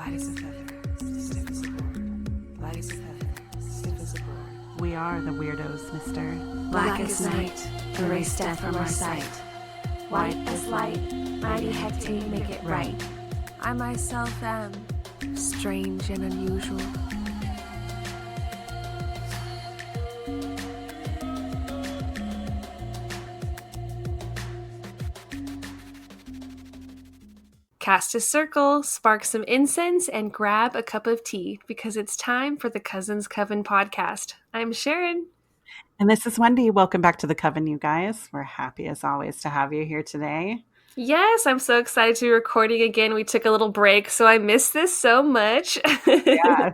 Light as a feather, stiff as a board. Light as a feather, stiff as a board. We are the weirdos, mister. Black as night, erase death from our sight. White as light, mighty hectate make it right. I myself am strange and unusual. Cast a circle, spark some incense, and grab a cup of tea because it's time for the Cousins Coven podcast. I'm Sharon. And this is Wendy. Welcome back to the Coven, you guys. We're happy as always to have you here today. Yes, I'm so excited to be recording again. We took a little break, so I missed this so much. Yeah,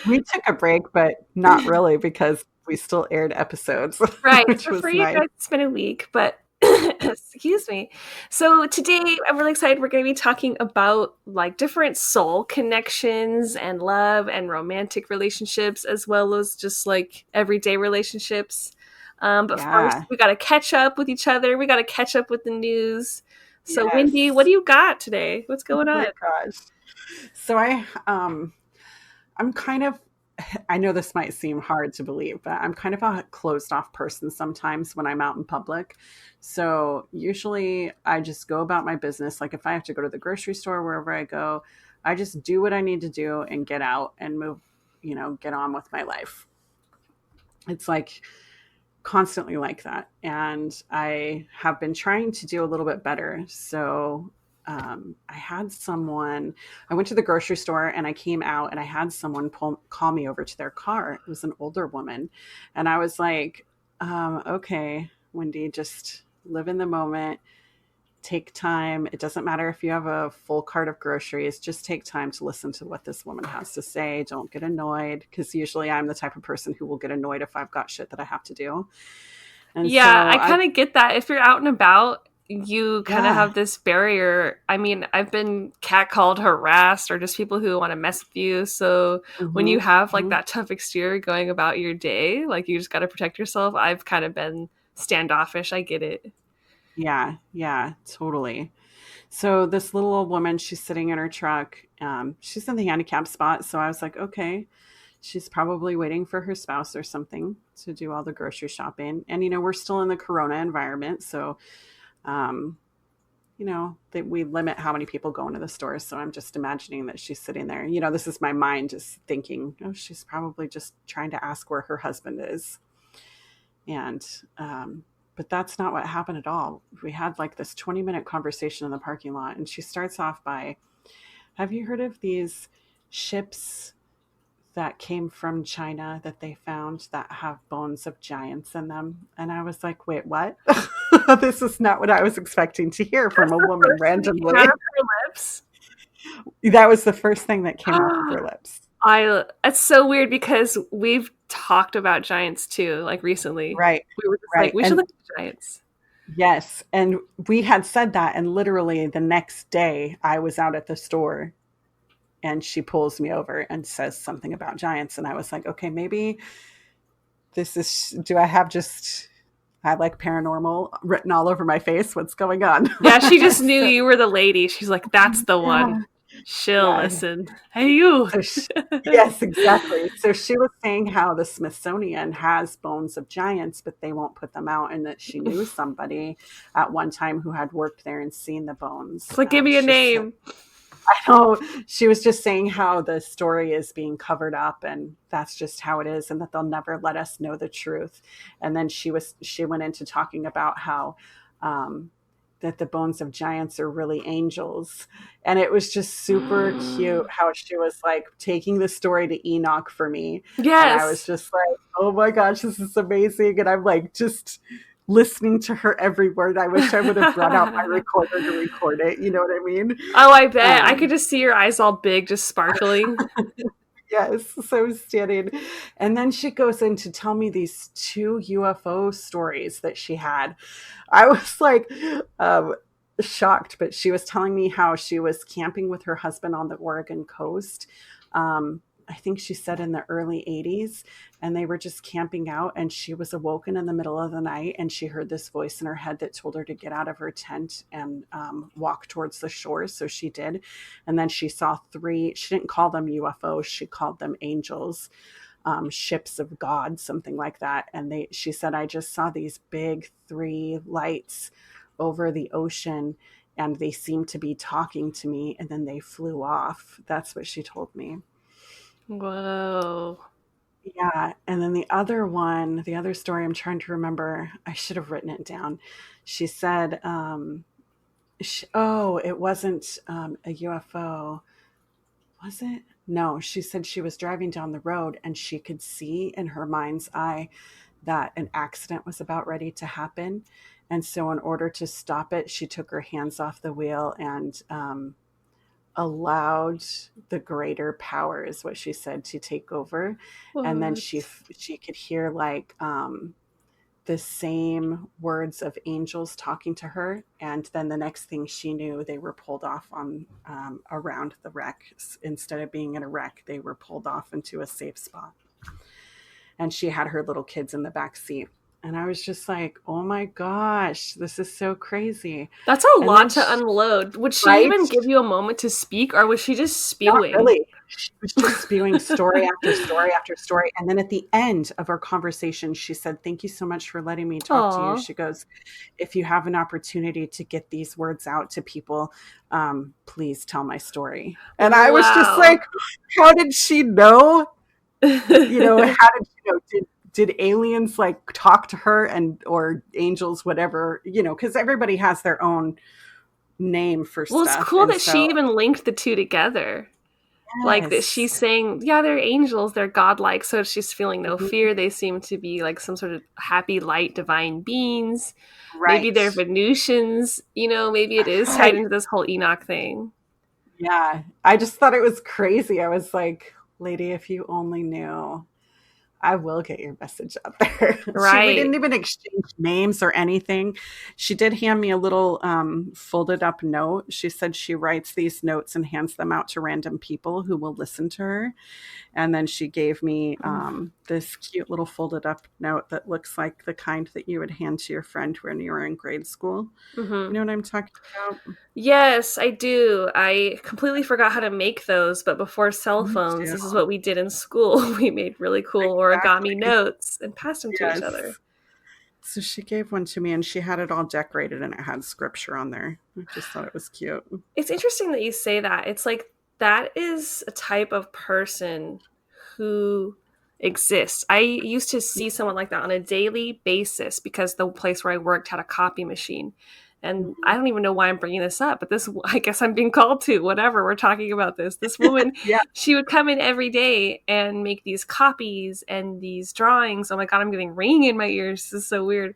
we took a break, but not really because we still aired episodes. Right, which for was free, nice. it's been a week, but excuse me. So today I'm really excited. We're going to be talking about like different soul connections and love and romantic relationships, as well as just like everyday relationships. But first, we got to catch up with each other. We got to catch up with the news. So, Yes. Wendy, what do you got today? What's going on? Oh my gosh. So I'm kind of, I know this might seem hard to believe, but I'm kind of a closed off person sometimes when I'm out in public. So usually I just go about my business. Like if I have to go to the grocery store, wherever I go, I just do what I need to do and get out and move, get on with my life. It's like constantly like that. And I have been trying to do a little bit better. So I went to the grocery store and I came out and I had someone call me over to their car. It was an older woman. And I was like, okay, Wendy, just live in the moment, take time. It doesn't matter if you have a full cart of groceries, just take time to listen to what this woman has to say. Don't get annoyed, because usually I'm the type of person who will get annoyed if I've got shit that I have to do. And Yeah, so I kind of get that. If you're out and about, you kind of have this barrier. I mean, I've been catcalled, harassed, or just people who want to mess with you. So when you have like that tough exterior going about your day, like you just got to protect yourself. I've kind of been standoffish. I get it. Yeah, totally. So this little old woman, she's sitting in her truck. She's in the handicap spot. So I was like, okay, she's probably waiting for her spouse or something to do all the grocery shopping. And, we're still in the Corona environment. So, we limit how many people go into the stores. So I'm just imagining that she's sitting there. This is my mind just thinking, oh, she's probably just trying to ask where her husband is. And, but that's not what happened at all. We had like this 20-minute conversation in the parking lot. And she starts off by, have you heard of these ships that came from China that they found that have bones of giants in them? And I was like, wait, what? This is not what I was expecting to hear from a woman randomly. Out of her lips. That was the first thing that came off of her lips. It's so weird because we've talked about giants too, like recently. Right. We were just like, we should look at giants. Yes. And we had said that. And literally the next day I was out at the store and she pulls me over and says something about giants. And I was like, okay, maybe I like paranormal written all over my face. What's going on? Yeah, she just knew you were the lady. She's like, that's the one. She'll listen. Hey, you. Yes, exactly. So she was saying how the Smithsonian has bones of giants, but they won't put them out, and that she knew somebody at one time who had worked there and seen the bones. Like, give me a name. I know. She was just saying how the story is being covered up and that's just how it is, and that they'll never let us know the truth. And then she went into talking about how that the bones of giants are really angels. And it was just super cute how she was like taking the story to Enoch for me. Yes. And I was just like, oh my gosh, this is amazing. And I'm like just listening to her every word. I wish I would have brought out my recorder to record it. You know what I mean? Oh, I bet. I could just see your eyes all big, just sparkling. Yes. So I was standing. And then she goes in to tell me these 2 UFO stories that she had. I was like shocked, but she was telling me how she was camping with her husband on the Oregon coast. I think she said in the early 80s, and they were just camping out, and she was awoken in the middle of the night, and she heard this voice in her head that told her to get out of her tent and walk towards the shore. So she did. And then she saw three, she didn't call them UFOs, she called them angels, ships of God, something like that. And she said, I just saw these big three lights over the ocean, and they seemed to be talking to me, and then they flew off. That's what she told me. Whoa. Yeah. And then the other story I'm trying to remember, I should have written it down. She said, it wasn't a UFO. Was it? No, she said she was driving down the road and she could see in her mind's eye that an accident was about ready to happen. And so in order to stop it, she took her hands off the wheel and allowed the greater power, is what she said, to take over. What? And then she could hear like the same words of angels talking to her. And then the next thing she knew, they were pulled off on around the wreck. Instead of being in a wreck, they were pulled off into a safe spot. And she had her little kids in the back seat. And I was just like, oh my gosh, this is so crazy. That's a lot to unload. Would she even give you a moment to speak, or was she just spewing? Not really. She was just spewing story after story after story. And then at the end of our conversation, she said, thank you so much for letting me talk to you. She goes, if you have an opportunity to get these words out to people, please tell my story. And I was just like, how did she know? How did she know? Did aliens like talk to her or angels, whatever, because everybody has their own name for stuff. Well, it's cool that she even linked the two together. Yes. Like that she's saying, yeah, they're angels, they're godlike, so she's feeling no fear. They seem to be like some sort of happy, light, divine beings. Right. Maybe they're Venusians, maybe it is tied into this whole Enoch thing. Yeah, I just thought it was crazy. I was like, lady, if you only knew. I will get your message out there. Right. We didn't even exchange names or anything. She did hand me a little folded up note. She said she writes these notes and hands them out to random people who will listen to her. And then she gave me this cute little folded up note that looks like the kind that you would hand to your friend when you were in grade school. Mm-hmm. You know what I'm talking about? Yes, I do. I completely forgot how to make those, but before cell phones, this is what we did in school. We made really cool origami notes and passed them to each other. So she gave one to me, and she had it all decorated, and it had scripture on there. I just thought it was cute. It's interesting that you say that. It's like that is a type of person who exists. I used to see someone like that on a daily basis because the place where I worked had a copy machine. And I don't even know why I'm bringing this up, but I guess I'm being called to, whatever, we're talking about this. This woman, She would come in every day and make these copies and these drawings. Oh my God, I'm getting ringing in my ears. This is so weird.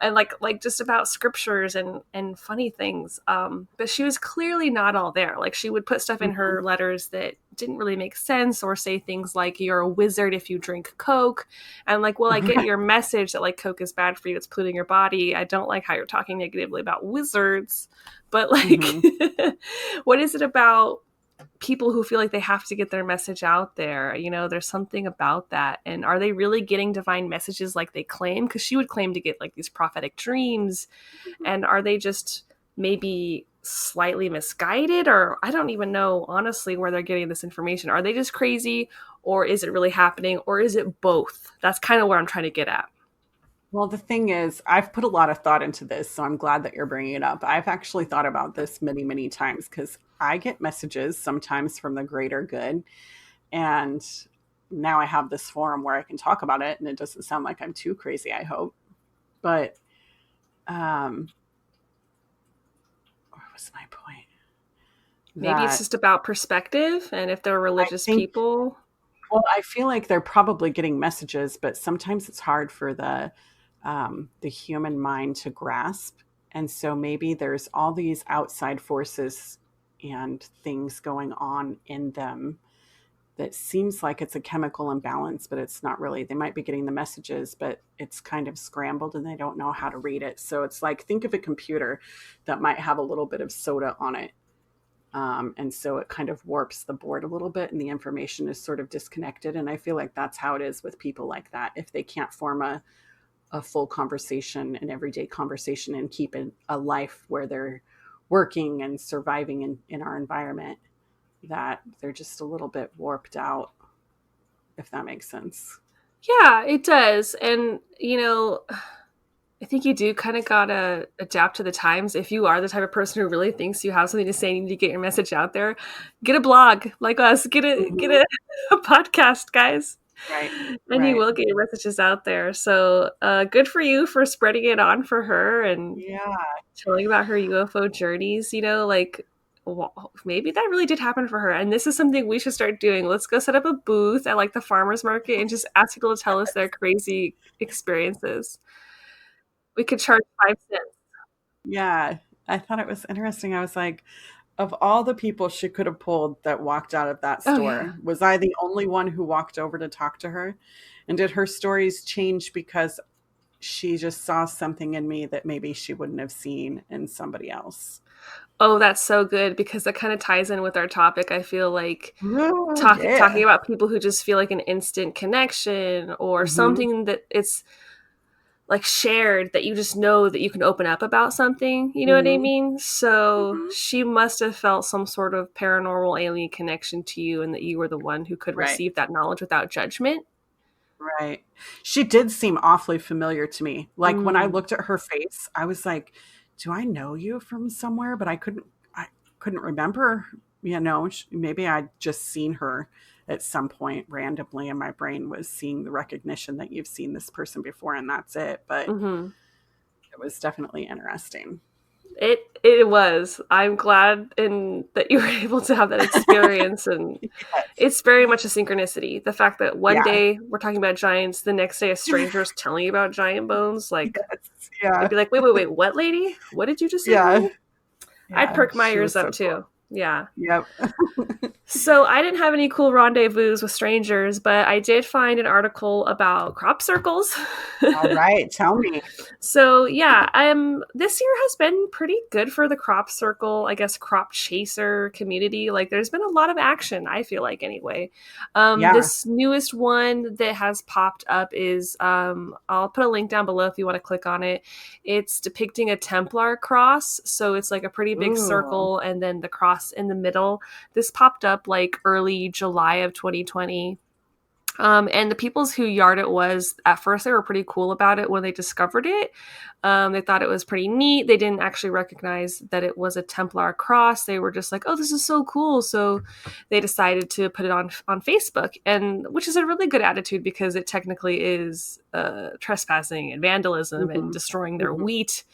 And like just about scriptures and funny things. But she was clearly not all there. Like she would put stuff in her letters that didn't really make sense, or say things like, you're a wizard if you drink Coke. And like, well, I get your message that like Coke is bad for you, it's polluting your body. I don't like how you're talking negatively about wizards, but like what is it about people who feel like they have to get their message out there? There's something about that. And are they really getting divine messages like they claim? Because she would claim to get like these prophetic dreams. And are they just maybe slightly misguided? Or I don't even know honestly where they're getting this information. Are they just crazy, or is it really happening, or is it both? That's kind of where I'm trying to get at. Well, the thing is, I've put a lot of thought into this, so I'm glad that you're bringing it up. I've actually thought about this many, many times, because I get messages sometimes from the greater good. And now I have this forum where I can talk about it, and it doesn't sound like I'm too crazy, I hope. But what was my point? Maybe it's just about perspective, and if they're religious people. Well, I feel like they're probably getting messages, but sometimes it's hard for the human mind to grasp. And so maybe there's all these outside forces and things going on in them that seems like it's a chemical imbalance, but it's not really. They might be getting the messages, but it's kind of scrambled and they don't know how to read it. So it's like, think of a computer that might have a little bit of soda on it. And so it kind of warps the board a little bit and the information is sort of disconnected. And I feel like that's how it is with people like that. If they can't form a full conversation, an everyday conversation, and keep a life where they're working and surviving in our environment, that they're just a little bit warped out, if that makes sense. Yeah, it does. And, I think you do kind of gotta adapt to the times. If you are the type of person who really thinks you have something to say, you need to get your message out there. Get a blog like us. Get a podcast, guys. Right. And you will get your messages out there. So good for you for spreading it on for her and telling about her UFO journeys. Maybe that really did happen for her. And this is something we should start doing. Let's go set up a booth at like the farmer's market and just ask people to tell us their crazy experiences. We could charge 5 cents. Yeah. I thought it was interesting. I was like, of all the people she could have pulled that walked out of that store, was I the only one who walked over to talk to her? And did her stories change because she just saw something in me that maybe she wouldn't have seen in somebody else? Oh, that's so good because that kind of ties in with our topic. I feel like talking about people who just feel like an instant connection or something that it's like shared, that you just know that you can open up about something, you know what I mean? So she must have felt some sort of paranormal alien connection to you and that you were the one who could receive that knowledge without judgment. Right. She did seem awfully familiar to me. Like when I looked at her face, I was like, do I know you from somewhere? But I couldn't remember, maybe I'd just seen her at some point randomly and my brain was seeing the recognition that you've seen this person before and that's it. But it was definitely interesting. It was. I'm glad that you were able to have that experience. And it's very much a synchronicity. The fact that one day we're talking about giants, the next day a stranger is telling you about giant bones. Like, I'd be like, wait, what, lady? What did you just say? I'd perk my ears up too. Cool. Yeah. Yep. So I didn't have any cool rendezvous with strangers, but I did find an article about crop circles. All right. Tell me. So yeah, this year has been pretty good for the crop circle, I guess, crop chaser community. Like there's been a lot of action, I feel like anyway. This newest one that has popped up is, I'll put a link down below if you want to click on it. It's depicting a Templar cross. So it's like a pretty big circle and then the cross in the middle. This popped up like early July of 2020. And the peoples who yard it was, at first they were pretty cool about it when they discovered it. They thought it was pretty neat. They didn't actually recognize that it was a Templar cross. They were just like, oh, this is so cool. So they decided to put it on Facebook, and which is a really good attitude because it technically is trespassing and vandalism and destroying their wheat.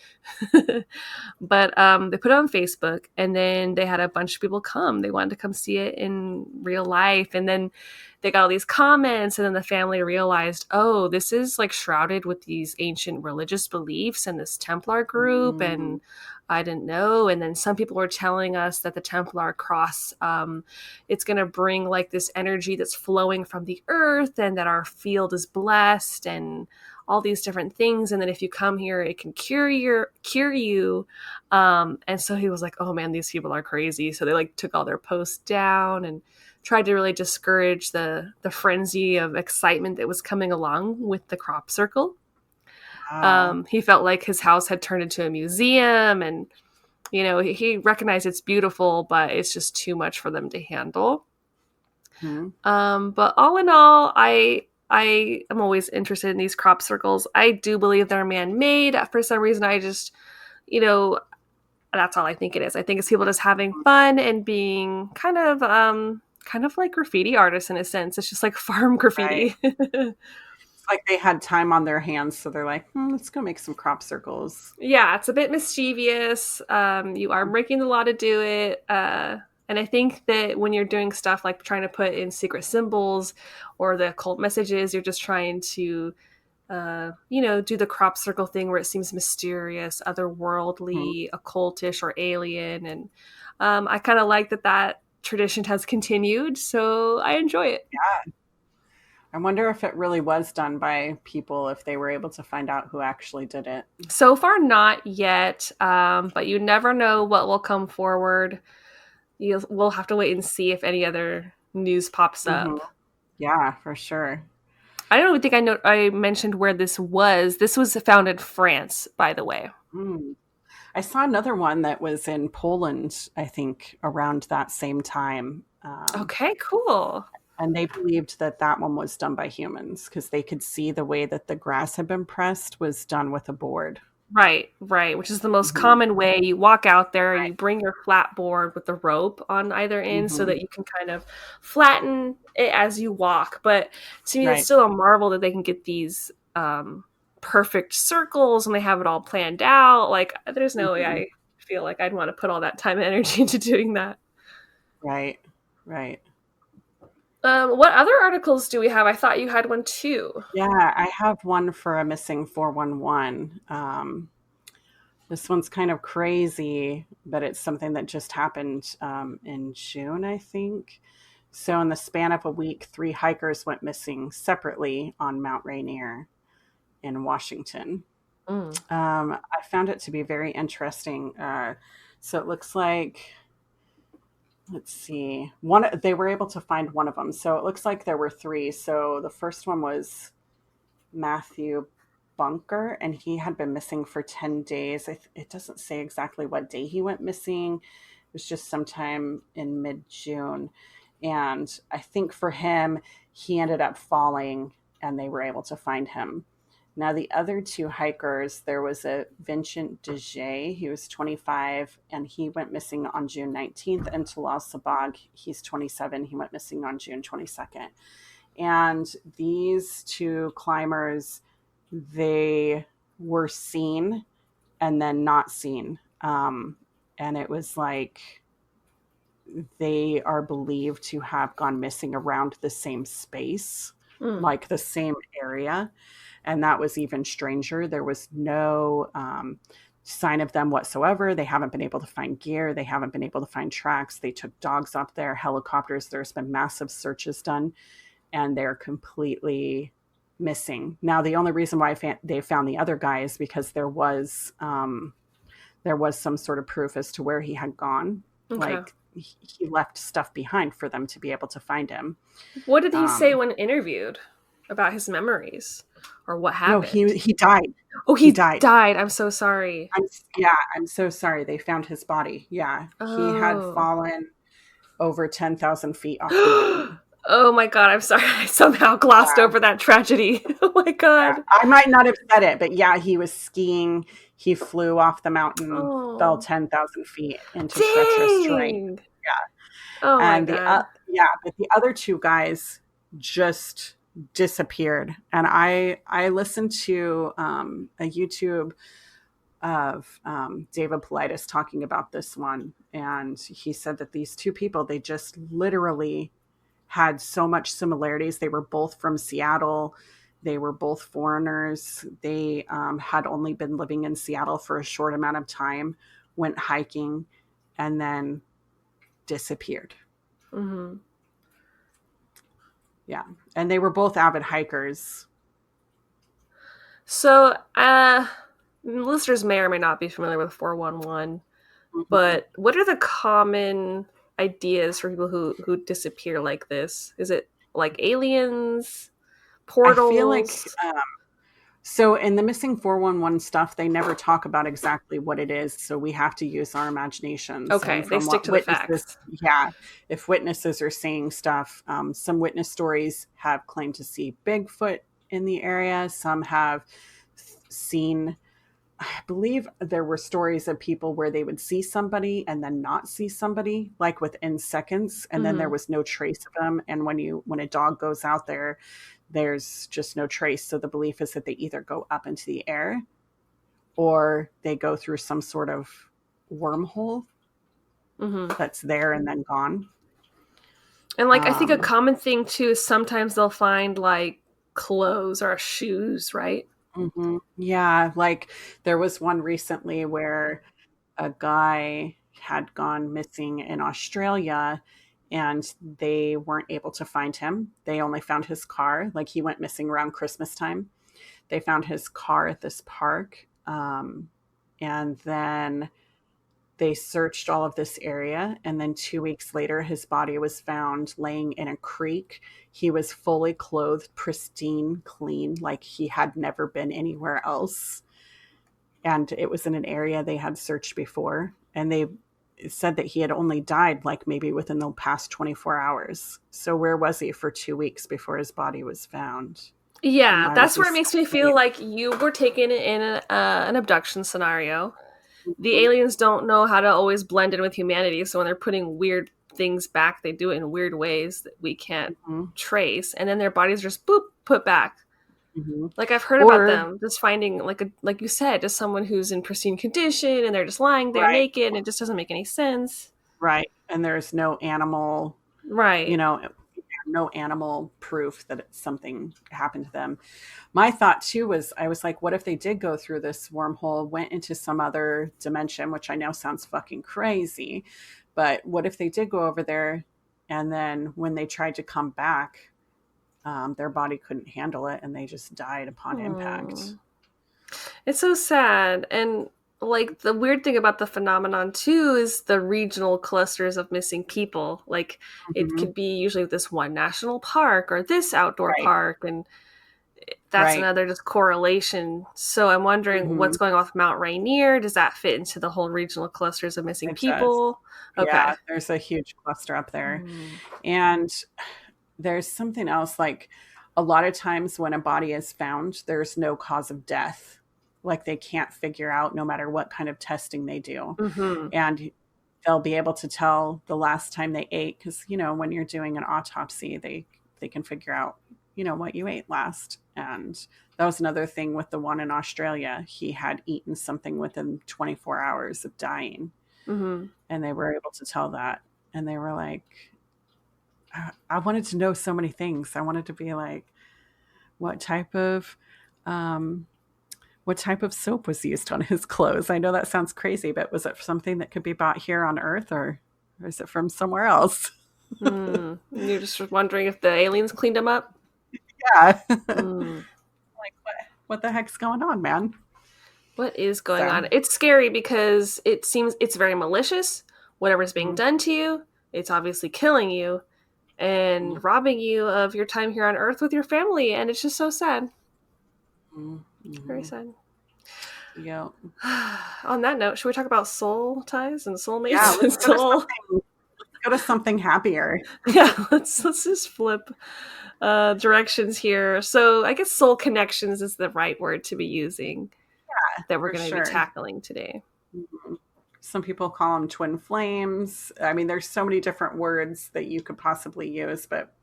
But they put it on Facebook, and then they had a bunch of people come. They wanted to come see it in real life. And then they got all these comments, and then the family realized, oh, this is like shrouded with these ancient religious beliefs and this Templar group. And I didn't know. And then some people were telling us that the Templar cross, it's going to bring like this energy that's flowing from the earth and that our field is blessed and all these different things. And then if you come here, it can cure you. And so he was like, oh man, these people are crazy. So they like took all their posts down and tried to really discourage the frenzy of excitement that was coming along with the crop circle. He felt like his house had turned into a museum, and he recognized it's beautiful, but it's just too much for them to handle. But all in all, I am always interested in these crop circles. I do believe they're man-made. For some reason, I just, that's all I think it is. I think it's people just having fun and being kind of like graffiti artists in a sense. It's just like farm graffiti. Right. Like they had time on their hands, so they're like, let's go make some crop circles. Yeah, it's a bit mischievous. You are breaking the law to do it. And I think that when you're doing stuff like trying to put in secret symbols or the occult messages, you're just trying to, do the crop circle thing where it seems mysterious, otherworldly, occultish, or alien. And I kind of like that tradition has continued, so I enjoy it. Yeah. I wonder if it really was done by people, if they were able to find out who actually did it. So far, not yet, but you never know what will come forward. we'll have to wait and see if any other news pops Hmm. up. Yeah, for sure. I don't even think I mentioned where this was. This was found in France, by the way. Mm. I saw another one that was in Poland, I think, around that same time. Okay, cool. And they believed that that one was done by humans because they could see the way that the grass had been pressed was done with a board. Right, which is the most Hmm. common way. You walk out there, Right. you bring your flat board with the rope on either end so Hmm. that you can kind of flatten it as you walk. But to me, it's Right. still a marvel that they can get these perfect circles and they have it all planned out. Like, there's no way Hmm. I feel like I'd want to put all that time and energy into doing that. Right. Right. What other articles do we have? I thought you had one too. Yeah, I have one for a missing 411. This one's kind of crazy, but it's something that just happened in June, I think. So, in the span of a week, 3 hikers went missing separately on Mount Rainier in Washington. Mm. I found it to be very interesting. So, it looks like, let's see, they were able to find one of them. So, it looks like there were 3. So, the first one was Matthew Bunker, and he had been missing for 10 days. It doesn't say exactly what day he went missing. It was just sometime in mid-June. And I think for him, he ended up falling and they were able to find him. Now, the other 2 hikers, there was a Vincent Dejay. He was 25 and he went missing on June 19th. And Talal Sabag, he's 27. He went missing on June 22nd. And these 2 climbers, they were seen and then not seen. And it was like they are believed to have gone missing around the same space, like the same area. And that was even stranger. There was no sign of them whatsoever. They haven't been able to find gear. They haven't been able to find tracks. They took dogs up there, helicopters. There's been massive searches done, and they're completely missing. Now, the only reason why they found the other guy is because there was some sort of proof as to where he had gone. Okay. Like he left stuff behind for them to be able to find him. What did he say when interviewed about his memories or what No, happened? he died. Oh, he died. I'm so sorry. I'm so sorry. They found his body. Yeah, he had Oh. fallen over 10,000 feet off the mountain. Oh my god, I'm sorry. I somehow glossed over that tragedy. Oh my god. Yeah, I might not have said it, but yeah, he was skiing. He flew off the mountain, fell 10,000 feet into treacherous terrain. Yeah. Oh my And god. but the other 2 guys just disappeared. And I listened to a YouTube of David Politis talking about this one, and he said that these 2 people, they just literally had so much similarities. They were both from Seattle. They were both foreigners. They had only been living in Seattle for a short amount of time, went hiking, and then disappeared. Mm-hmm. Yeah. And they were both avid hikers. So, listeners may or may not be familiar with 411, Mm-hmm. but what are the common ideas for people who disappear like this? Is it like aliens, portals? I feel like so in the missing 411 stuff, they never talk about exactly what it is. So we have to use our imaginations. Okay, they stick to the facts. Yeah. If witnesses are saying stuff, some witness stories have claimed to see Bigfoot in the area. Some have seen, I believe there were stories of people where they would see somebody and then not see somebody, like within seconds, and then there was no trace of them. And when a dog goes out there, there's just no trace. So the belief is that they either go up into the air or they go through some sort of wormhole that's there and then gone. And like I think a common thing too is sometimes they'll find like clothes or shoes, right? Mm-hmm. Yeah, like there was one recently where a guy had gone missing in Australia and they weren't able to find him. They only found his car. Like he went missing around Christmas time. They found his car at this park. And then they searched all of this area, and then 2 weeks later, his body was found laying in a creek. He was fully clothed, pristine, clean, like he had never been anywhere else. And it was in an area they had searched before. And they said that he had only died like maybe within the past 24 hours. So where was he for 2 weeks before his body was found? Yeah, that's where it makes me feel like you were taken in an abduction scenario. The aliens don't know how to always blend in with humanity, so when they're putting weird things back, they do it in weird ways that we can't trace, and then their bodies just boop put back. Like I've heard about them just finding like you said, just someone who's in pristine condition and they're just lying there naked, and it just doesn't make any sense. Right, and there's no animal, no animal proof that something happened to them. My thought too was, I was like, what if they did go through this wormhole, went into some other dimension, which I know sounds fucking crazy, but what if they did go over there, and then when they tried to come back, their body couldn't handle it and they just died upon impact. It's so sad. And like the weird thing about the phenomenon too is the regional clusters of missing people. Like it could be usually this one national park or this outdoor park, and that's another just correlation. So I'm wondering what's going on with Mount Rainier. Does that fit into the whole regional clusters of missing people? Okay. Yeah, there's a huge cluster up there. And there's something else, like a lot of times when a body is found, there's no cause of death. Like they can't figure out, no matter what kind of testing they do. And they'll be able to tell the last time they ate, because, when you're doing an autopsy, they can figure out, what you ate last. And that was another thing with the one in Australia. He had eaten something within 24 hours of dying. And they were able to tell that. And they were like, I wanted to know so many things. I wanted to be like, what type of soap was used on his clothes? I know that sounds crazy, but was it something that could be bought here on Earth, or is it from somewhere else? You're just wondering if the aliens cleaned him up? Yeah. Like, what the heck's going on, man? What is going on? It's scary because it seems it's very malicious. Whatever's being done to you, it's obviously killing you and robbing you of your time here on Earth with your family. And it's just so sad. Very sad. Yeah. On that note, should we talk about soul ties and soulmates? Yeah, let's go to something happier. Yeah, let's just flip directions here. So I guess soul connections is the right word to be using that we're going to be tackling today. Some people call them twin flames. I mean, there's so many different words that you could possibly use, but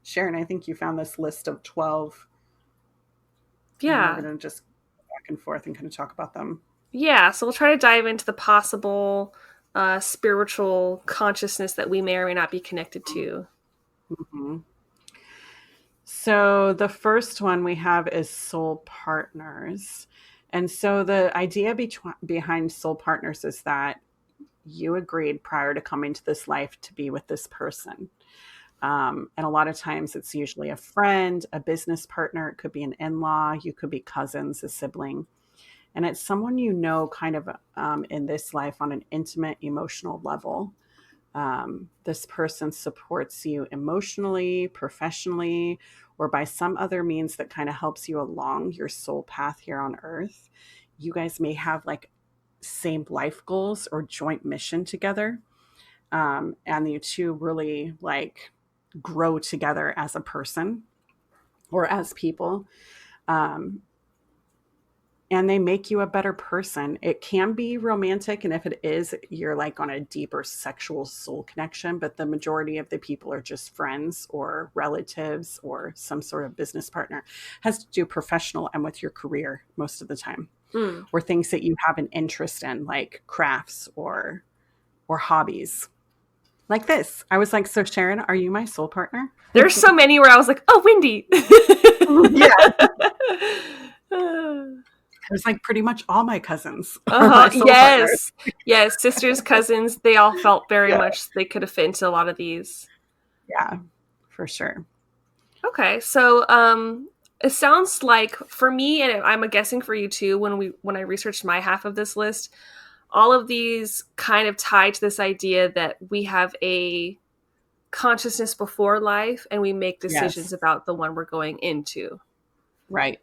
Sharon, I think you found this list of 12. Yeah. We're going to just go back and forth and kind of talk about them. Yeah, so we'll try to dive into the possible spiritual consciousness that we may or may not be connected to. So the first one we have is soul partners. And so the idea behind soul partners is that you agreed prior to coming to this life to be with this person. And a lot of times it's usually a friend, a business partner. It could be an in-law. You could be cousins, a sibling. And it's someone kind of in this life on an intimate, emotional level. This person supports you emotionally, professionally, or by some other means that kind of helps you along your soul path here on Earth. You guys may have like same life goals or joint mission together. And you two really like grow together as a person or as people. And they make you a better person. It can be romantic. And if it is, you're like on a deeper sexual soul connection. But the majority of the people are just friends or relatives or some sort of business partner. It has to do professional and with your career most of the time. Or things that you have an interest in, like crafts or hobbies. Like this. I was like, so Sharon, are you my soul partner? There's so many where I was like, oh, Wendy. Yeah. It was like pretty much all my cousins. Yes. Yes. Sisters, cousins, they all felt very much they could have fit into a lot of these. Yeah, for sure. Okay. So it sounds like for me, and I'm guessing for you too, when I researched my half of this list, all of these kind of tie to this idea that we have a consciousness before life and we make decisions Yes. about the one we're going into. Right.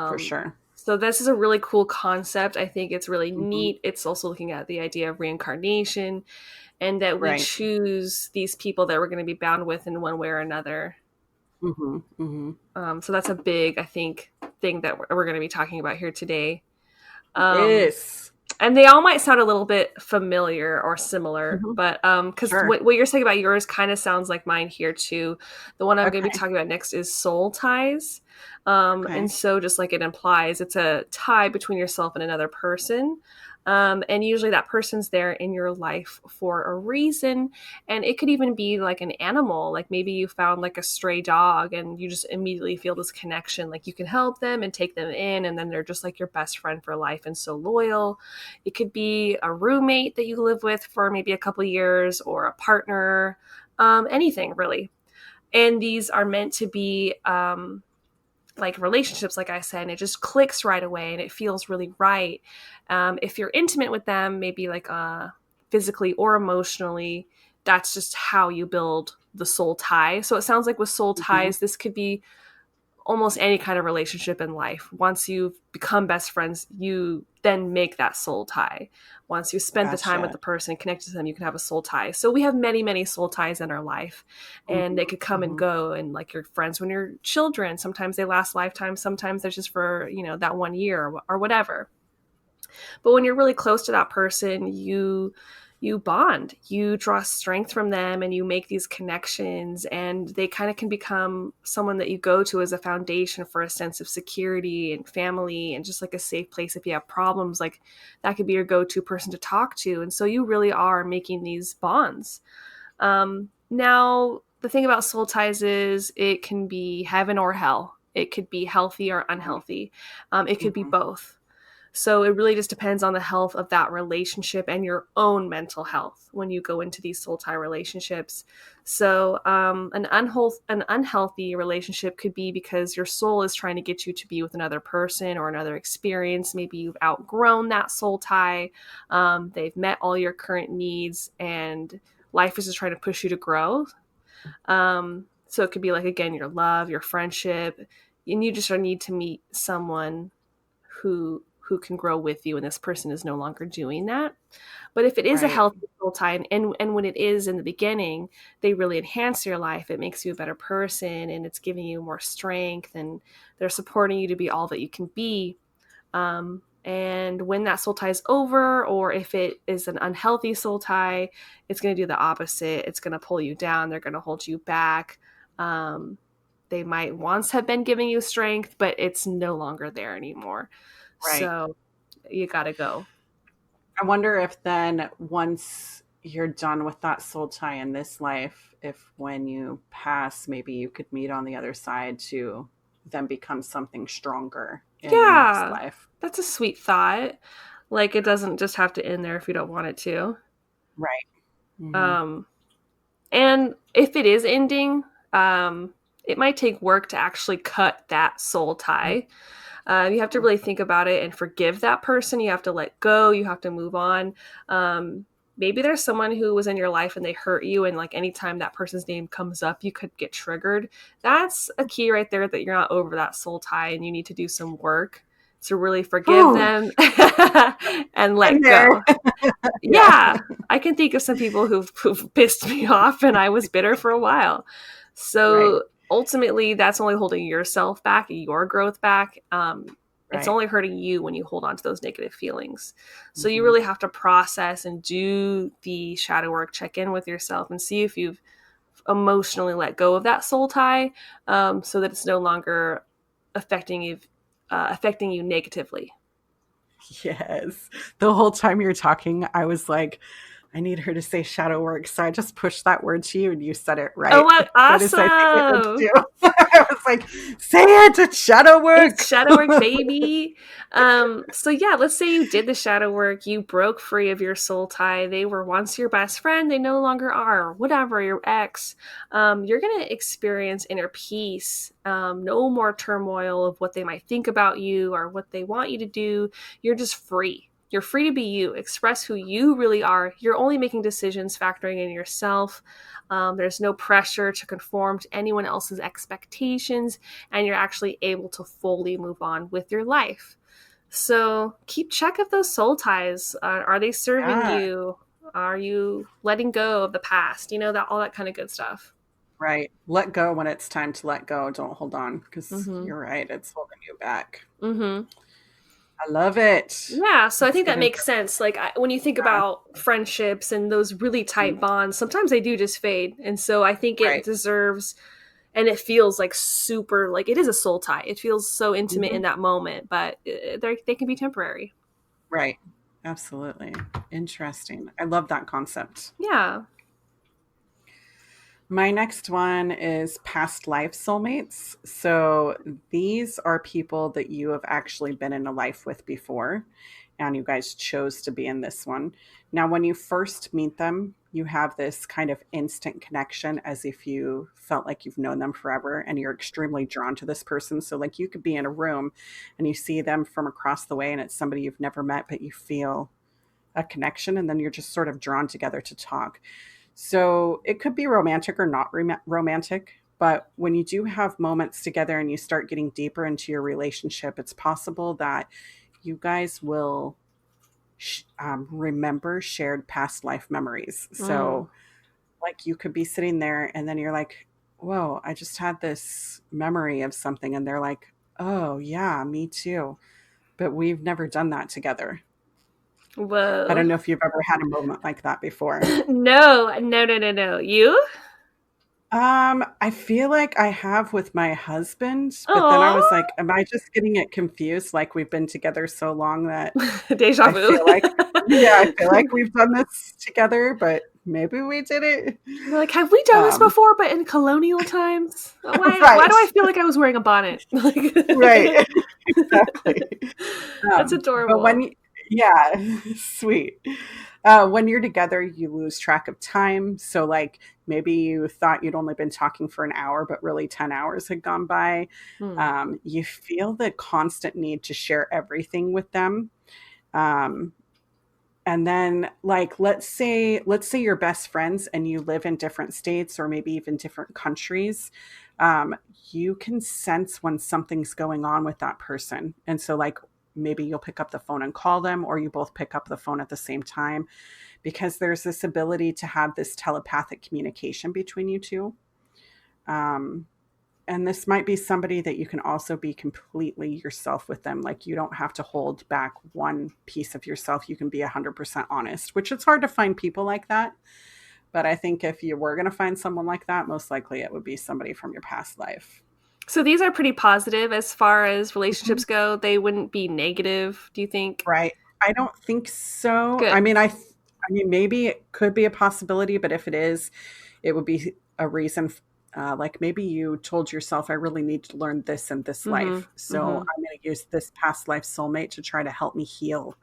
For Um, sure. so this is a really cool concept. I think it's really Hmm. neat. It's also looking at the idea of reincarnation and that we Right. choose these people that we're going to be bound with in one way or another. Hmm. Hmm. So that's a big, I think, thing that we're going to be talking about here today. Um, Yes. and they all might sound a little bit familiar or similar, Hmm. but because Sure. what you're saying about yours kind of sounds like mine here too. The one I'm going to be Okay. talking about next is soul ties. And Okay. so just like it implies, it's a tie between yourself and another person. And usually that person's there in your life for a reason. And it could even be like an animal, like maybe you found like a stray dog and you just immediately feel this connection, like you can help them and take them in. And then they're just like your best friend for life and so loyal. It could be a roommate that you live with for maybe a couple years or a partner, anything really. And these are meant to be like relationships, like I said, and it just clicks right away and it feels really right. If you're intimate with them, maybe like physically or emotionally, that's just how you build the soul tie. So it sounds like with soul Hmm. ties, this could be almost any kind of relationship in life. Once you've become best friends, you then make that soul tie. Once you spent the time with Gotcha. the person and connected to them, you can have a soul tie. So we have many, many soul ties in our life, and they Hmm. could come and Hmm. go. And like your friends when you're children, sometimes they last lifetimes, sometimes they're just for, that 1 year or whatever. But when you're really close to that person, you bond, you draw strength from them, and you make these connections, and they kind of can become someone that you go to as a foundation for a sense of security and family and just like a safe place. If you have problems, like that could be your go-to person to talk to. And so you really are making these bonds. Now the thing about soul ties is it can be heaven or hell. It could be healthy or Right. unhealthy. It could be Hmm. both. So it really just depends on the health of that relationship and your own mental health when you go into these soul tie relationships. So an unhealthy relationship could be because your soul is trying to get you to be with another person or another experience. Maybe you've outgrown that soul tie. They've met all your current needs, and life is just trying to push you to grow. So it could be like, again, your love, your friendship, and you just need to meet someone who can grow with you, and this person is no longer doing that. But if it is a Right. healthy soul tie, and when it is in the beginning, they really enhance your life. It makes you a better person, and it's giving you more strength, and they're supporting you to be all that you can be. And when that soul tie is over, or if it is an unhealthy soul tie, it's going to do the opposite. It's going to pull you down. They're going to hold you back. Um, they might once have been giving you strength, but it's no longer there anymore. Right. So you got to go. I wonder if then once you're done with that soul tie in this life, if when you pass, maybe you could meet on the other side to then become something stronger in the next Yeah, life. that's a sweet thought. Like it doesn't just have to end there if you don't want it to. Right. Hmm. Um, and if it is ending, it might take work to actually cut that soul tie. You have to really think about it and forgive that person. You have to let go. You have to move on. Maybe there's someone who was in your life and they hurt you, and like anytime that person's name comes up, you could get triggered. That's a key right there that you're not over that soul tie, and you need to do some work to really forgive Oh, them and in let there. go. Yeah. Yeah, I can think of some people who've pissed me off, and I was bitter for a while. Right. So ultimately, that's only holding yourself back, your growth back. It's Right. only hurting you when you hold on to those negative feelings. So you Hmm. really have to process and do the shadow work, check in with yourself, and see if you've emotionally let go of that soul tie, so that it's no longer affecting you, affecting you negatively. Yes. The whole time you're talking, I was like, I need her to say shadow work. So I just pushed that word to you and you said it Oh, right. what What is I think it was awesome! too? I was like, say it, it's shadow It's work. shadow work, baby. So yeah, let's say you did the shadow work, you broke free of your soul tie. They were once your best friend, they no longer are, whatever, your ex. You're gonna experience inner peace. No more turmoil of what they might think about you or what they want you to do. You're just free. You're free to be you, express who you really are. You're only making decisions factoring in yourself. There's no pressure to conform to anyone else's expectations, and you're actually able to fully move on with your life. So keep check of those soul ties. Are they serving Yeah. you? Are you letting go of the past? That all that kind of good stuff. Right. Let go when it's time to let go. Don't hold on, because Mm-hmm. you're right. It's holding you back. Mm-hmm. I love it. Yeah, so I It's think that giving. makes sense. Like when you think about friendships and those really tight bonds, sometimes they do just fade. And so I think it Right. deserves, and it feels like super, like it is a soul tie. It feels so intimate in that moment, but they can be temporary. Right. Absolutely. Interesting. I love that concept. Yeah. My next one is past life soulmates. So these are people that you have actually been in a life with before, and you guys chose to be in this one. Now, when you first meet them, you have this kind of instant connection as if you felt like you've known them forever and you're extremely drawn to this person. So, like, you could be in a room and you see them from across the way and it's somebody you've never met, but you feel a connection and then you're just sort of drawn together to talk. So it could be romantic or not romantic, but when you do have moments together and you start getting deeper into your relationship, it's possible that you guys will remember shared past life memories. So, like, you could be sitting there and then you're like, whoa, I just had this memory of something. And they're like, oh, yeah, me too. But we've never done that together. I Whoa. don't know if you've ever had a moment like that before. No. You? I feel like I have with my husband, but then I Oh, was like, am I just getting it confused? Like, we've been together so long that deja I vu. feel like, yeah, I feel like we've done this together, but maybe we did it. You're like, have we done this Um, before, but in colonial times? Why right, do I feel like I was wearing a bonnet? right, exactly. That's But when adorable. yeah, sweet. When you're together, you lose track of time. So, like, maybe you thought you'd only been talking for an hour, but really 10 hours had gone by. Hmm. You feel the constant need to share everything with them. Um, and then, like, let's say you're best friends and you live in different states or maybe even different countries. um, you can sense when something's going on with that person. And so, like, maybe you'll pick up the phone and call them, or you both pick up the phone at the same time, because there's this ability to have this telepathic communication between you two. um, and this might be somebody that you can also be completely yourself with them. Like, you don't have to hold back one piece of yourself. You can be 100% honest, which it's hard to find people like that. But I think if you were going to find someone like that, most likely it would be somebody from your past life. So these are pretty positive as far as Mhm. relationships go. They wouldn't be negative, do you think? Right. I don't think so. Good. I mean, maybe it could be a possibility, but if it is, it would be a reason. Like, maybe you told yourself, I really need to learn this in this Mm-hmm. life. So Mm-hmm. I'm going to use this past life soulmate to try to help me heal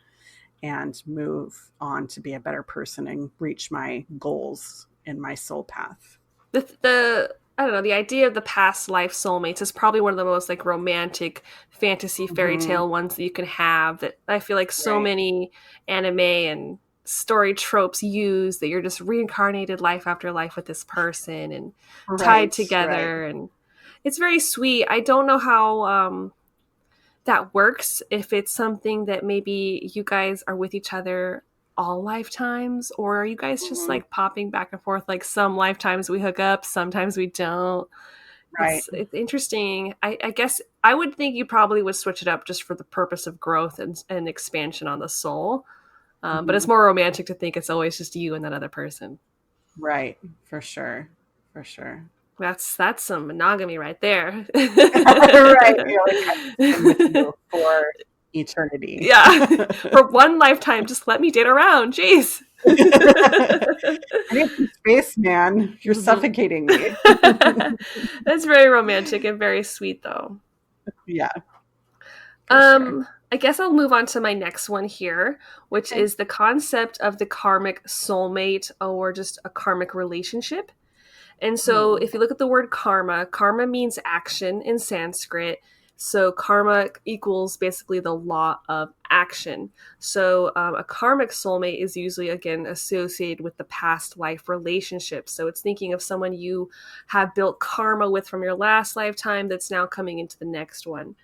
and move on to be a better person and reach my goals in my soul path. The I don't know, the idea of the past life soulmates is probably one of the most like romantic fantasy fairy Hmm. tale ones that you can have, that I feel like so Right. many anime and story tropes use, that you're just reincarnated life after life with this person and tied Right. Right. together, and it's very sweet. I don't know how that works, if it's something that maybe you guys are with each other all lifetimes, or are you guys just Mhm. like popping back and forth, like some lifetimes we hook up, sometimes we don't. Right. It's interesting. I guess I would think you probably would switch it up just for the purpose of growth and expansion on the soul. But it's Mhm. more romantic to think it's always just you and that other person. Right. For sure. For sure. That's some monogamy right there. Right. You're like, I'm staying with you for eternity. Yeah. For one lifetime, just let me date around. Jeez. I need some space, man. You're Mhm. suffocating me. That's very romantic and very sweet, though. Yeah, for sure. I guess I'll move on to my next one here, which Okay. is the concept of the karmic soulmate, or just a karmic relationship. And so Hmm. if you look at the word karma, karma means action in Sanskrit, So karma equals basically the law of action. So a karmic soulmate is usually, again, associated with the past life relationship. So it's thinking of someone you have built karma with from your last lifetime that's now coming into the next one.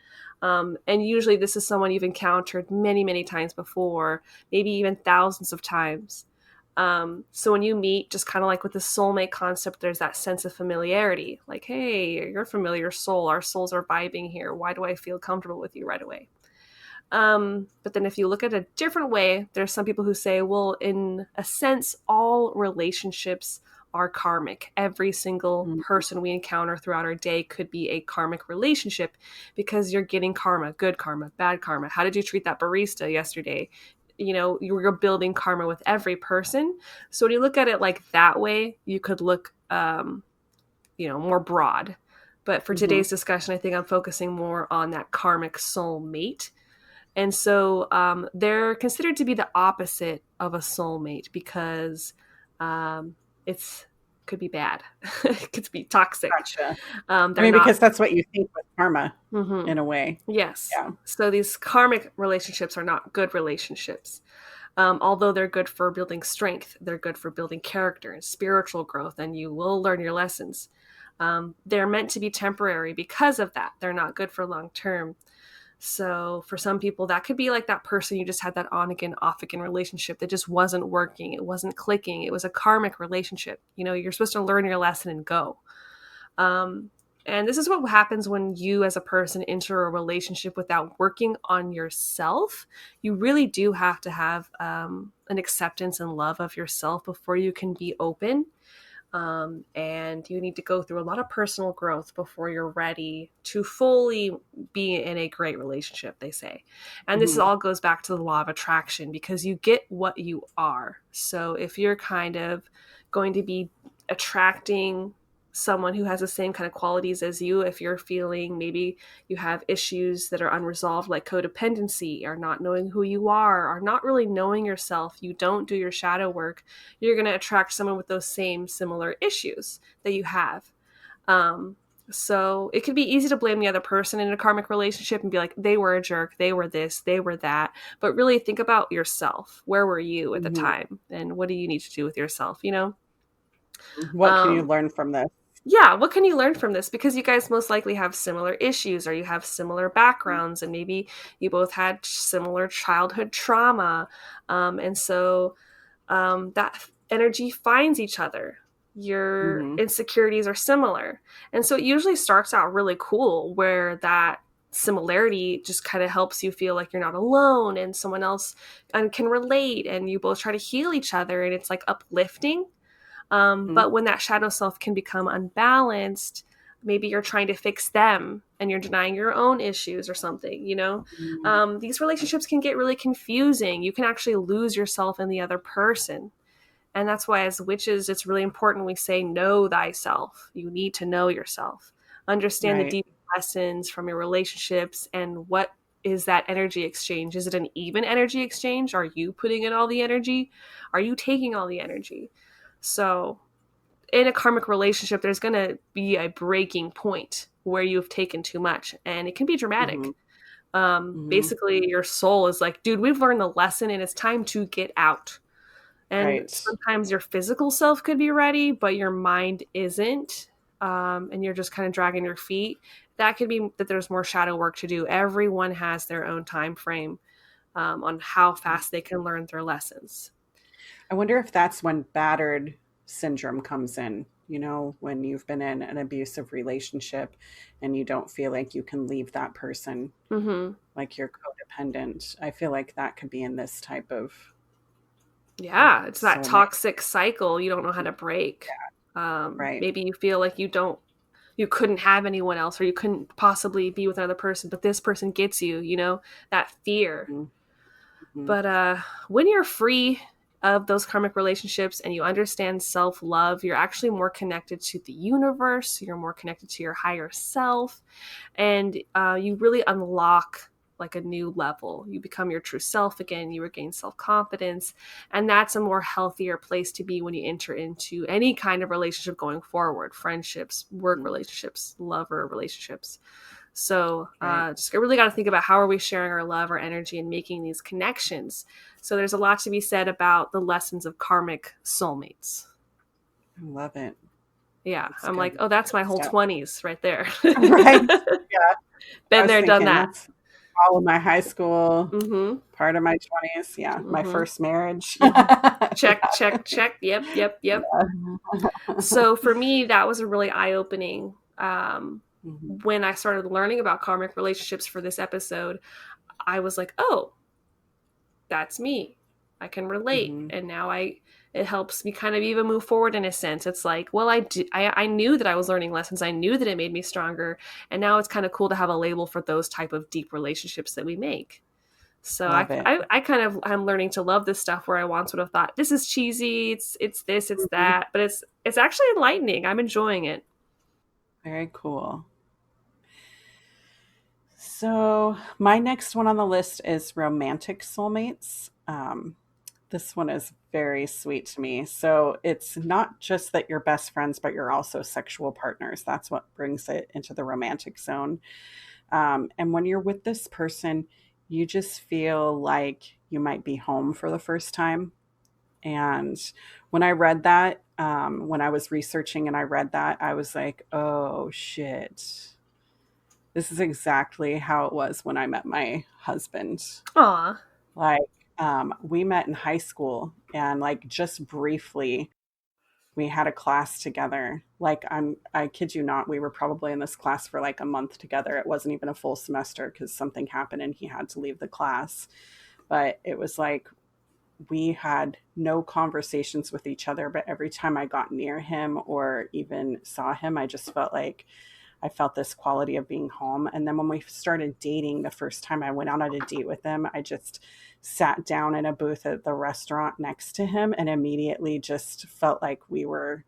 And usually this is someone you've encountered many, many times before, maybe even thousands of times. So when you meet, just kind of like with the soulmate concept, there's that sense of familiarity. Like, hey, you're a familiar soul. Our souls are vibing here. Why do I feel comfortable with you right away? But then if you look at a different way, there's some people who say, well, in a sense, all relationships are karmic. Every single person we encounter throughout our day could be a karmic relationship because you're getting karma, good karma, bad karma. How did you treat that barista yesterday? You know, you're building karma with every person. So when you look at it like that way, you could look, more broad. But for today's discussion, I think I'm focusing more on that karmic soulmate. And so they're considered to be the opposite of a soulmate because it's could be bad. It could be toxic. Gotcha. Because that's what you think with karma in a way. Yes. Yeah. So these karmic relationships are not good relationships. Although they're good for building strength, they're good for building character and spiritual growth, and you will learn your lessons. They're meant to be temporary because of that. They're not good for long term. So for some people, that could be like that person you just had that on again, off again relationship that just wasn't working. It wasn't clicking. It was a karmic relationship. You know, you're supposed to learn your lesson and go. And this is what happens when you as a person enter a relationship without working on yourself. You really do have to have an acceptance and love of yourself before you can be open. And you need to go through a lot of personal growth before you're ready to fully be in a great relationship, they say. And this all goes back to the law of attraction because you get what you are. So if you're kind of going to be attracting someone who has the same kind of qualities as you, if you're feeling maybe you have issues that are unresolved like codependency or not knowing who you are or not really knowing yourself, you don't do your shadow work, you're going to attract someone with those same similar issues that you have. So it could be easy to blame the other person in a karmic relationship and be like, they were a jerk, they were this, they were that. But really think about yourself. Where were you at the time? And what do you need to do with yourself, you know? What can you learn from this? Yeah, what can you learn from this? Because you guys most likely have similar issues or you have similar backgrounds and maybe you both had similar childhood trauma. And so that energy finds each other. Your insecurities are similar. And so it usually starts out really cool where that similarity just kind of helps you feel like you're not alone and someone else can relate and you both try to heal each other and it's like uplifting. But when that shadow self can become unbalanced, maybe you're trying to fix them and you're denying your own issues or something, you know? These relationships can get really confusing. You can actually lose yourself in the other person. And that's why as witches, it's really important we say, know thyself. You need to know yourself. Understand the deep lessons from your relationships and what is that energy exchange? Is it an even energy exchange? Are you putting in all the energy? Are you taking all the energy? So in a karmic relationship, there's going to be a breaking point where you've taken too much and it can be dramatic. Basically, your soul is like, dude, we've learned the lesson and it's time to get out. And sometimes your physical self could be ready, but your mind isn't. And you're just kind of dragging your feet. That could be that there's more shadow work to do. Everyone has their own time frame on how fast they can learn their lessons. I wonder if that's when battered syndrome comes in, you know, when you've been in an abusive relationship and you don't feel like you can leave that person, like you're codependent. I feel like that could be in this type of. Yeah, it's that toxic cycle you don't know how to break. Maybe you feel like you couldn't have anyone else or you couldn't possibly be with another person, but this person gets you, you know, that fear. But when you're free of those karmic relationships and you understand self-love, you're actually more connected to the universe, you're more connected to your higher self, and you really unlock like a new level. You become your true self again, you regain self-confidence, and that's a more healthier place to be when you enter into any kind of relationship going forward, friendships, work relationships, lover relationships. So Right. just really got to think about how are we sharing our love, our energy, and making these connections. So there's a lot to be said about the lessons of karmic soulmates. I love it. Yeah, That's I'm like, good. oh, that's my Good whole stuff. 20s right there. Right. Yeah. I Been was there, done thinking that. that's all of my high school, Mm-hmm. part of my 20s. Yeah. My Mm-hmm. first marriage. Mm-hmm. Check, check, check. Yep, yep, yep. Yeah. So for me, that was a really eye-opening Mhm. when I started learning about karmic relationships for this episode. I was like, oh, that's me. I can relate. Mhm. And now it helps me kind of even move forward in a sense. It's like, well, I knew that I was learning lessons. I knew that it made me stronger. And now it's kind of cool to have a label for those type of deep relationships that we make. So Love it. I'm learning to love this stuff where I once would have thought this is cheesy, it's this, it's Mhm. that, but it's actually enlightening. I'm enjoying it. Very cool. So my next one on the list is romantic soulmates. This one is very sweet to me. So it's not just that you're best friends, but you're also sexual partners. That's what brings it into the romantic zone. And when you're with this person, you just feel like you might be home for the first time. And when I read that, when I was researching and I read that, I was like, oh shit. This is exactly how it was when I met my husband. Aw. Like, we met in high school and like just briefly we had a class together. Like I kid you not, we were probably in this class for like a month together. It wasn't even a full semester because something happened and he had to leave the class. But it was like we had no conversations with each other, but every time I got near him or even saw him, I just felt like I felt this quality of being home. And then when we started dating, the first time I went out on a date with him, I just sat down in a booth at the restaurant next to him and immediately just felt like we were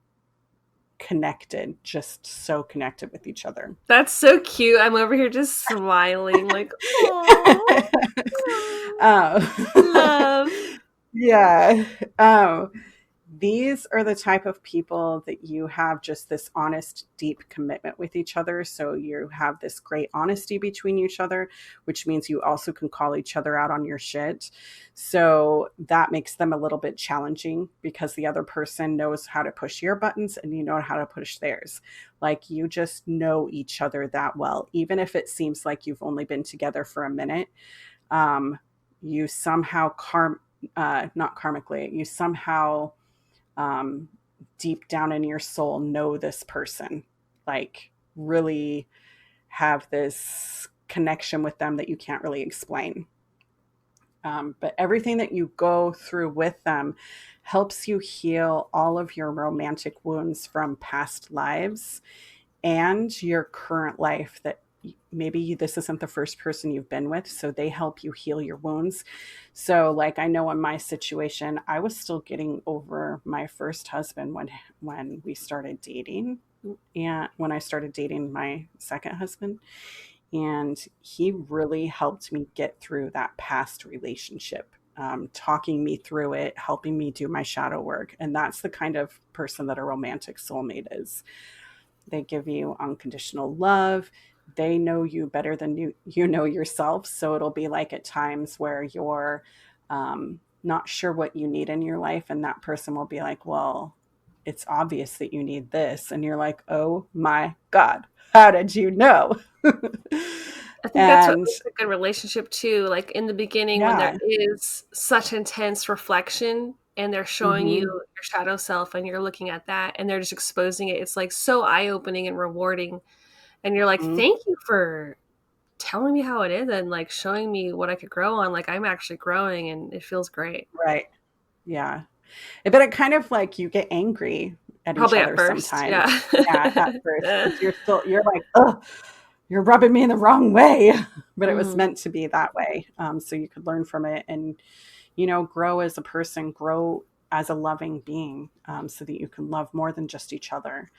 connected, just so connected with each other. That's so cute. I'm over here just smiling, like, oh, uh, love. yeah. These are the type of people that you have just this honest, deep commitment with each other. So you have this great honesty between each other, which means you also can call each other out on your shit. So that makes them a little bit challenging because the other person knows how to push your buttons and you know how to push theirs. Like you just know each other that well, even if it seems like you've only been together for a minute. You somehow not karmically, you somehow um, deep down in your soul know this person, like really have this connection with them that you can't really explain. But everything that you go through with them helps you heal all of your romantic wounds from past lives and your current life that maybe this isn't the first person you've been with, so they help you heal your wounds. So like I know in my situation, I was still getting over my first husband when we started dating, and when I started dating my second husband, and he really helped me get through that past relationship, talking me through it, helping me do my shadow work. And that's the kind of person that a romantic soulmate is. They give you unconditional love. They know you better than you know yourself. So it'll be like at times where you're not sure what you need in your life, and that person will be like, "Well, it's obvious that you need this," and you're like, "Oh my God, how did you know?" I think that's what And makes a good relationship too. Like in the beginning, when there yeah, is such intense reflection and they're showing you hmm your shadow self and you're looking at that and they're just exposing it, it's like so eye opening and rewarding. And you're like, hmm thank you for telling me how it is and like showing me what I could grow on. Like I'm actually growing and it feels great. right, yeah. But it kind of like you get angry at each Probably at other first. sometimes. Yeah. Yeah, at first, because you're like, oh, you're rubbing me in the wrong way. But it was Mhm. meant to be that way. So you could learn from it and, grow as a person, grow as a loving being, so that you can love more than just each other.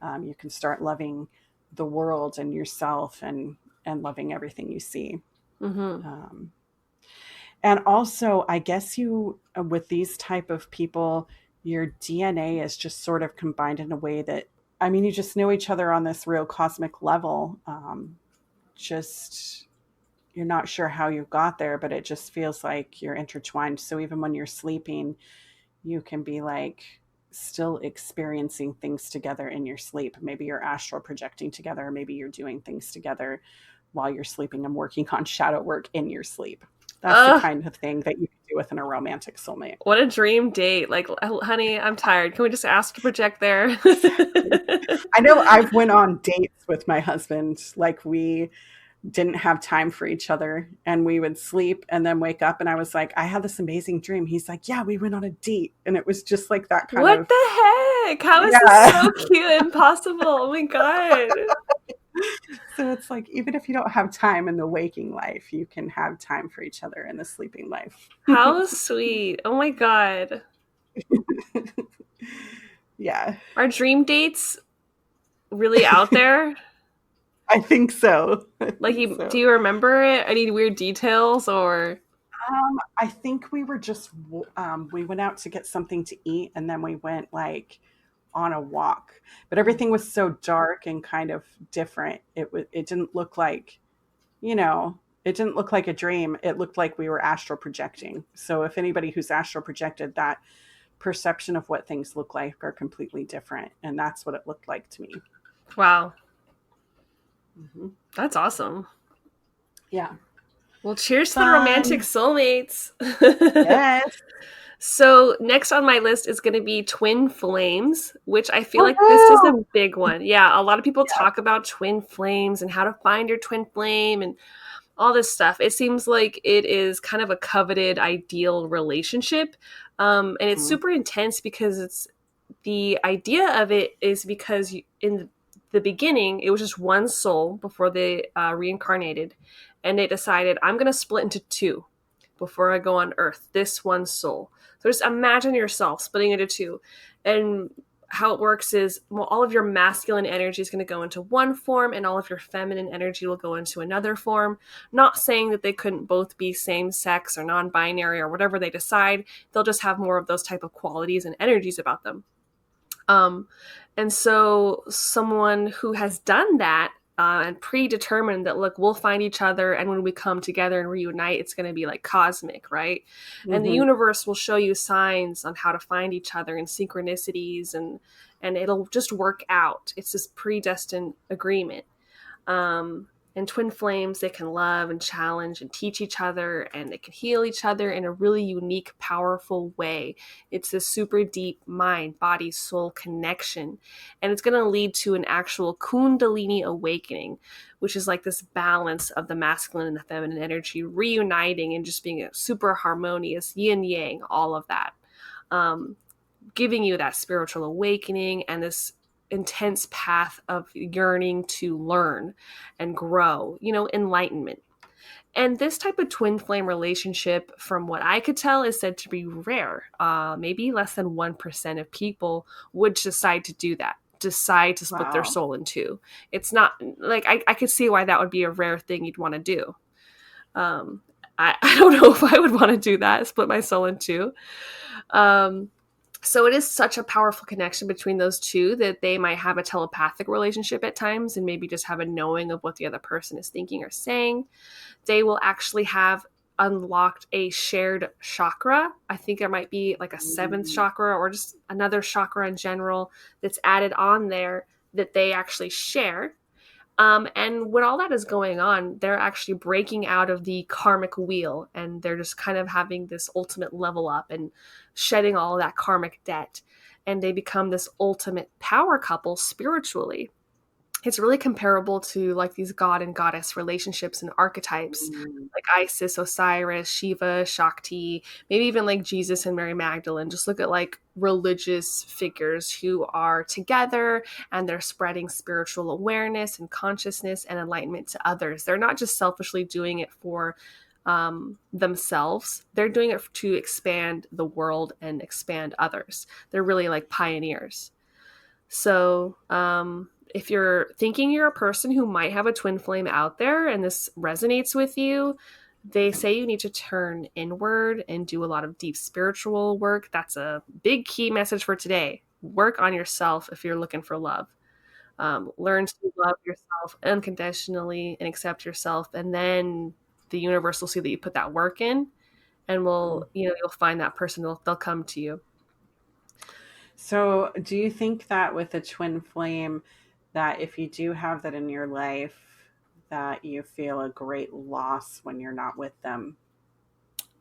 You can start loving the world and yourself and loving everything you see. Mhm. Um, and also, I guess with these type of people, your DNA is just sort of combined in a way that, I mean, you just know each other on this real cosmic level. you're not sure how you got there, but it just feels like you're intertwined. So even when you're sleeping, you can be like still experiencing things together in your sleep. Maybe you're astral projecting together, maybe you're doing things together while you're sleeping and working on shadow work in your sleep. That's the kind of thing that you can do within a romantic soulmate. What a dream date. Like, honey, I'm tired. Can we just ask to project there? I know I've went on dates with my husband. Like we didn't have time for each other and we would sleep and then wake up and I was like, I had this amazing dream. He's like, yeah, we went on a date. And it was just like that kind what of. the heck? How is this so cute and possible? Oh my God. So it's like, even if you don't have time in the waking life, you can have time for each other in the sleeping life. How sweet. Oh my God. Yeah. Are dream dates really out there? I think so. Do you remember it? Any weird details or? I think we were just, we went out to get something to eat and then we went like on a walk, but everything was so dark and kind of different. It didn't look like, it didn't look like a dream. It looked like we were astral projecting. So if anybody who's astral projected, that perception of what things look like are completely different. And that's what it looked like to me. Wow. Mm-hmm. That's awesome. Yeah. Well, cheers to the romantic soulmates. Yes. So next on my list is going to be twin flames, which I feel like this is a big one. Yeah, a lot of people talk about twin flames and how to find your twin flame and all this stuff. It seems like it is kind of a coveted ideal relationship. And it's super intense because the idea of it is because in the beginning, it was just one soul before they reincarnated. And they decided, I'm going to split into two before I go on Earth, this one soul. So just imagine yourself splitting into two. And how it works is, all of your masculine energy is going to go into one form and all of your feminine energy will go into another form. Not saying that they couldn't both be same sex or non-binary or whatever they decide. They'll just have more of those type of qualities and energies about them. And so someone who has done that and predetermined that, look, we'll find each other, and when we come together and reunite, it's going to be like cosmic, right? Mm-hmm. And the universe will show you signs on how to find each other and synchronicities, and it'll just work out. It's this predestined agreement. And twin flames, they can love and challenge and teach each other, and they can heal each other in a really unique, powerful way. It's a super deep mind, body, soul connection. And it's going to lead to an actual Kundalini awakening, which is like this balance of the masculine and the feminine energy reuniting and just being a super harmonious yin yang, all of that. Giving you that spiritual awakening and this intense path of yearning to learn and grow, enlightenment. And this type of twin flame relationship, from what I could tell, is said to be rare. Maybe less than 1% of people would decide to do that, decide to split their soul in two. It's not like, I could see why that would be a rare thing you'd want to do. I don't know if I would want to do that, split my soul in two. So it is such a powerful connection between those two that they might have a telepathic relationship at times and maybe just have a knowing of what the other person is thinking or saying. They will actually have unlocked a shared chakra. I think there might be like a seventh chakra or just another chakra in general that's added on there that they actually share. And when all that is going on, they're actually breaking out of the karmic wheel, and they're just kind of having this ultimate level up and shedding all of that karmic debt. And they become this ultimate power couple spiritually. It's really comparable to like these god and goddess relationships and archetypes, like Isis, Osiris, Shiva, Shakti, maybe even like Jesus and Mary Magdalene. Just look at like religious figures who are together and they're spreading spiritual awareness and consciousness and enlightenment to others. They're not just selfishly doing it for themselves. They're doing it to expand the world and expand others. They're really like pioneers. So, if you're thinking you're a person who might have a twin flame out there and this resonates with you, they say you need to turn inward and do a lot of deep spiritual work. That's a big key message for today. Work on yourself if you're looking for love. Learn to love yourself unconditionally and accept yourself, and then the universe will see that you put that work in, and you'll find that person. They'll come to you. So, do you think that with a twin flame, that if you do have that in your life, that you feel a great loss when you're not with them?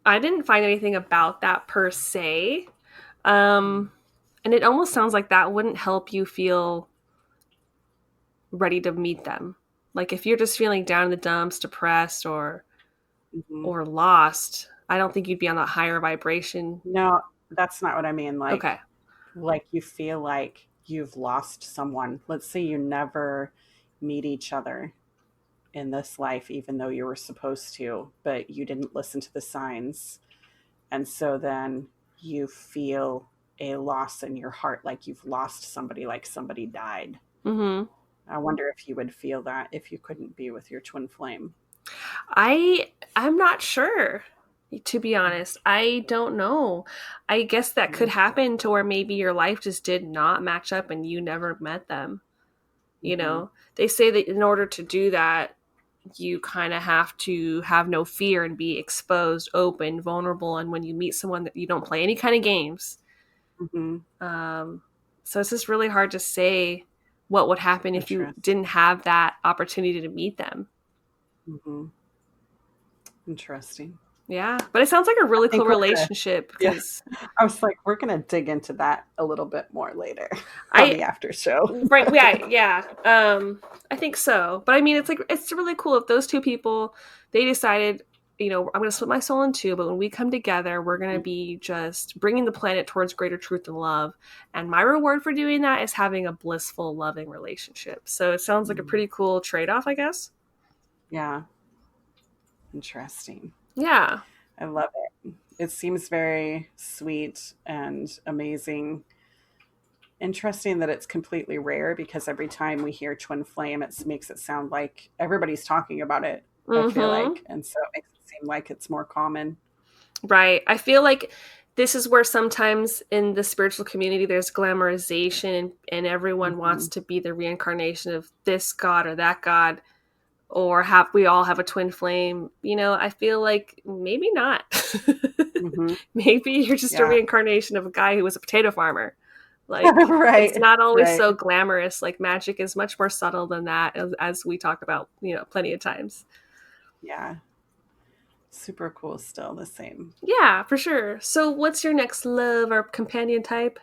I didn't find anything about that per se. And it almost sounds like that wouldn't help you feel ready to meet them. Like if you're just feeling down in the dumps, depressed Mhm. or lost, I don't think you'd be on that higher vibration. No, that's not what I mean. Okay. Like you feel like you've lost someone. Let's say you never meet each other in this life, even though you were supposed to, but you didn't listen to the signs. And so then you feel a loss in your heart, like you've lost somebody, like somebody died. Mm-hmm. I wonder if you would feel that if you couldn't be with your twin flame. I'm not sure, to be honest. I don't know. I guess that could happen to where maybe your life just did not match up and you never met them. Mm-hmm. They say that in order to do that, you kind of have to have no fear and be exposed, open, vulnerable. And when you meet someone, that you don't play any kind of games. Mm-hmm. So it's just really hard to say what would happen if you didn't have that opportunity to meet them. Mm-hmm. Interesting. Yeah, but it sounds like a really cool relationship. Because I was like, we're gonna dig into that a little bit more later on the after show. Right? Yeah. I think so. But I mean, it's really cool if those two people, they decided, I'm going to split my soul in two, but when we come together, we're going to be just bringing the planet towards greater truth and love. And my reward for doing that is having a blissful, loving relationship. So it sounds like a pretty cool trade-off, I guess. Yeah. Interesting. Yeah. I love it. It seems very sweet and amazing. Interesting that it's completely rare, because every time we hear twin flame, it makes it sound like everybody's talking about it, I feel like. And so it makes it seem like it's more common. Right. I feel like this is where sometimes in the spiritual community there's glamorization, and everyone wants to be the reincarnation of this god or that god, or we all have a twin flame. I feel like maybe not. Maybe you're just a reincarnation of a guy who was a potato farmer. Like, right, it's not always so glamorous. Like, magic is much more subtle than that, as we talk about, plenty of times. Yeah. Super cool, still the same. Yeah, for sure. So what's your next love or companion type?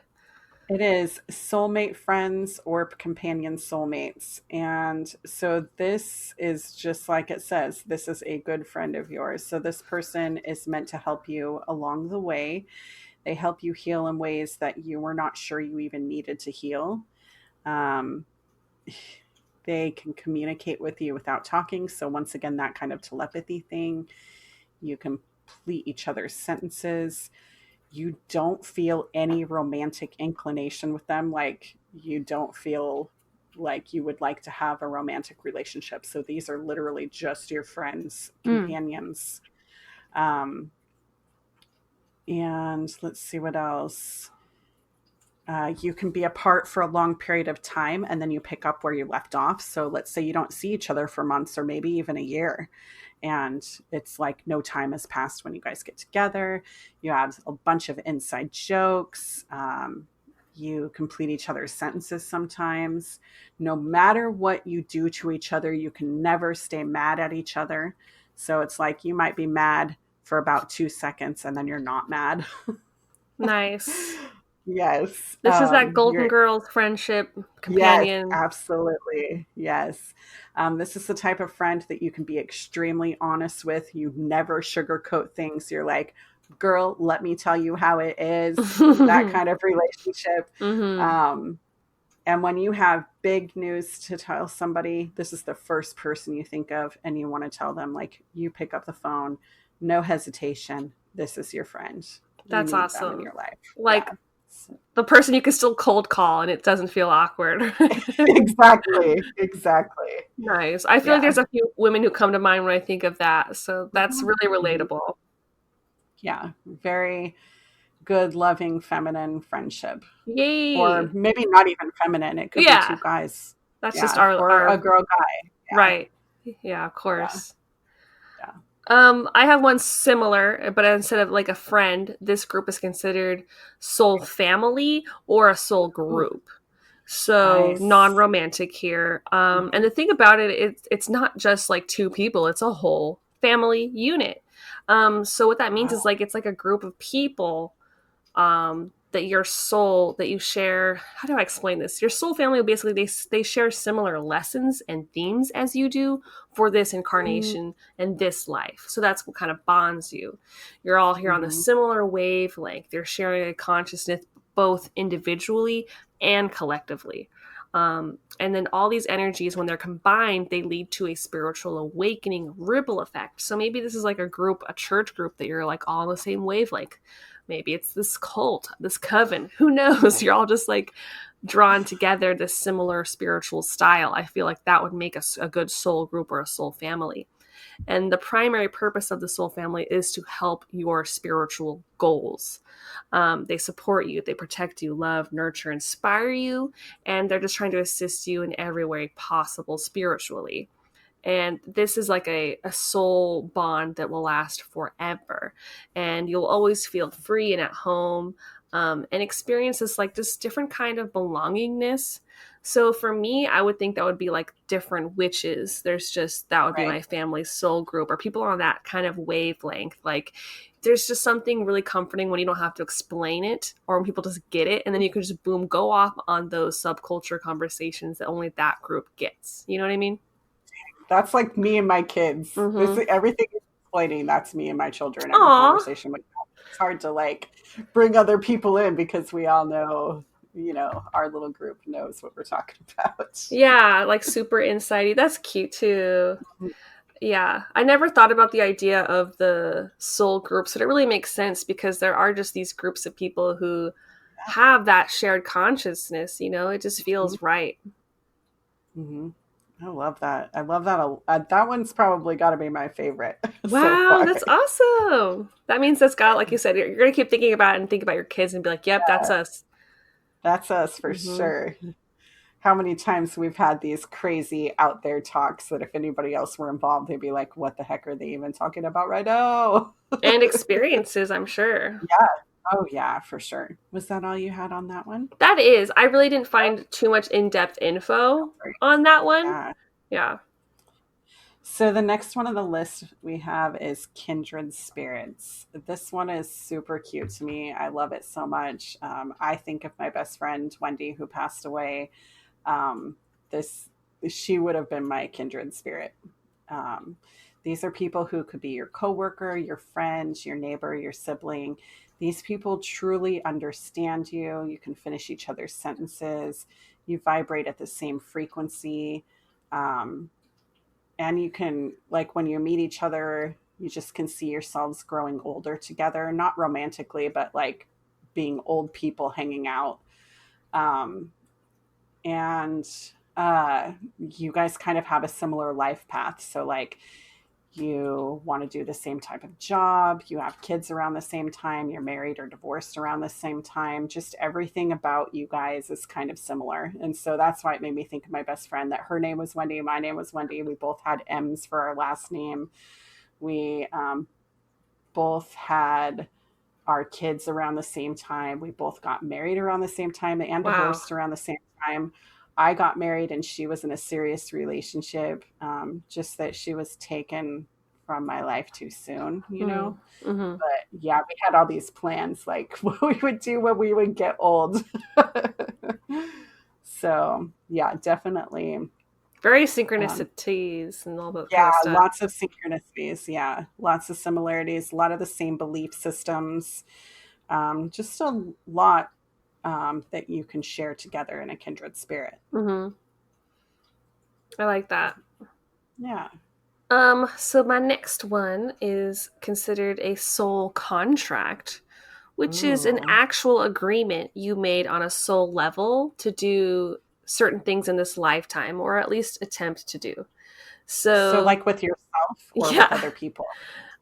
It is soulmate friends or companion soulmates. And so this is just like it says, this is a good friend of yours. So this person is meant to help you along the way. They help you heal in ways that you were not sure you even needed to heal. They can communicate with you without talking. So once again, that kind of telepathy thing, you complete each other's sentences. You don't feel any romantic inclination with them. Like you don't feel like you would like to have a romantic relationship. So these are literally just your friends, companions. And let's see what else. You can be apart for a long period of time and then you pick up where you left off. So let's say you don't see each other for months or maybe even a year. And it's like no time has passed when you guys get together. You have a bunch of inside jokes. You complete each other's sentences sometimes. No matter what you do to each other, you can never stay mad at each other. So it's like you might be mad for about 2 seconds and then you're not mad. Nice. Yes. This is that Golden Girls friendship companion. Yes, absolutely. Yes. This is the type of friend that you can be extremely honest with. You never sugarcoat things. You're like, girl, let me tell you how it is. That kind of relationship. And when you have big news to tell somebody, this is the first person you think of and you want to tell them, like, you pick up the phone, no hesitation. This is your friend. That's awesome. In your life. Like, the person you can still cold call and it doesn't feel awkward. Exactly. Nice. I feel like there's a few women who come to mind when I think of that. So that's really relatable. Yeah. Very good, loving, feminine friendship. Yay. Or maybe not even feminine. It could be two guys. That's just Yeah. Or a our girl guy. Yeah. right. Yeah, of Yeah. course. Yeah. I have one similar, but instead of like a friend, this group is considered soul family or a soul Ooh, group. So nice. non-romantic here. And Mhm. the thing about it, it's not just like two people; it's a whole family unit. So what that means Wow. is like it's like a group of people that your soul that you share. How do I explain this? Your soul family will basically they share similar lessons and themes as you do for this incarnation and this life. So that's what kind of bonds you. You're all here on a Mm-hmm. similar wavelength. They're sharing a consciousness both individually and collectively. And then all these energies, when they're combined, they lead to a spiritual awakening ripple effect. So maybe this is like a group, a church group that you're like all on the same wavelength. Maybe it's this cult, this coven. Who knows? You're all just like drawn together this similar spiritual style. I feel like that would make a good soul group or a soul family. And the primary purpose of the soul family is to help your spiritual goals. They support you, they protect you, love, nurture, inspire you, and they're just trying to assist you in every way possible spiritually. And this is like a soul bond that will last forever. And you'll always feel free and at home, and experience this like this different kind of belongingness. So for me, I would think that would be like different witches. There's just, that would be Right. my family's soul group, or people on that kind of wavelength. Like there's just something really comforting when you don't have to explain it, or when people just get it. And then you can just boom, go off on those subculture conversations that only that group gets. You know what I mean? That's like me and my kids. This Mm-hmm. everything you're explaining, that's me and my children. Every Aw. conversation we have. It's hard to like bring other people in because we all know, our little group knows what we're talking about. Yeah, like super insighty. That's cute too. Yeah. I never thought about the idea of the soul groups, but it really makes sense because there are just these groups of people who have that shared consciousness, you know? It just feels right. Mm-hmm. I love that. I love that. That one's probably got to be my favorite so Wow, far. that's awesome. That means that's got, like you said, you're going to keep thinking about it and think about your kids and be like, yep, that's us. That's us for Hmm. sure. How many times we've had these crazy out there talks that if anybody else were involved, they'd be like, what the heck are they even talking about right now? And experiences, I'm sure. Yeah. Oh, yeah, for sure. Was that all you had on that one? That is. I really didn't find too much in-depth info Great. on that one. Yeah. Yeah. So the next one on the list we have is Kindred Spirits. This one is super cute to me. I love it so much. I think of my best friend Wendy, who passed away. Um, this She would have been my kindred spirit. Um, these are people who could be your coworker, your friend, your neighbor, your sibling. These people truly understand you. You can finish each other's sentences. You vibrate at the same frequency. Um, and you can, like, when you meet each other, you just can see yourselves growing older together, not romantically, but like being old people hanging out. Um, and you guys kind of have a similar life path. So, like, you want to do the same type of job, you have kids around the same time, you're married or divorced around the same time. Just everything about you guys is kind of similar. And so that's why it made me think of my best friend, that her name was Wendy, my name was Wendy. We both had M's for our last name. We both had our kids around the same time. We both got married around the same time and Wow. divorced around the same time. I got married and she was in a serious relationship. Just that she was taken from my life too soon, you Mm. know? Hmm. But yeah, we had all these plans, like what we would do when we would get old. So yeah, definitely. Very Um, synchronicities and all that kind yeah, of stuff. lots of synchronicities. Yeah, lots of similarities, a lot of the same belief systems. Just a lot that you can share together in a kindred spirit. Hmm. I like that. Yeah. So my next one is considered a soul contract, which is an Ooh. actual agreement you made on a soul level to do certain things in this lifetime, or at least attempt to do. So, So, like with yourself or with yeah. other people?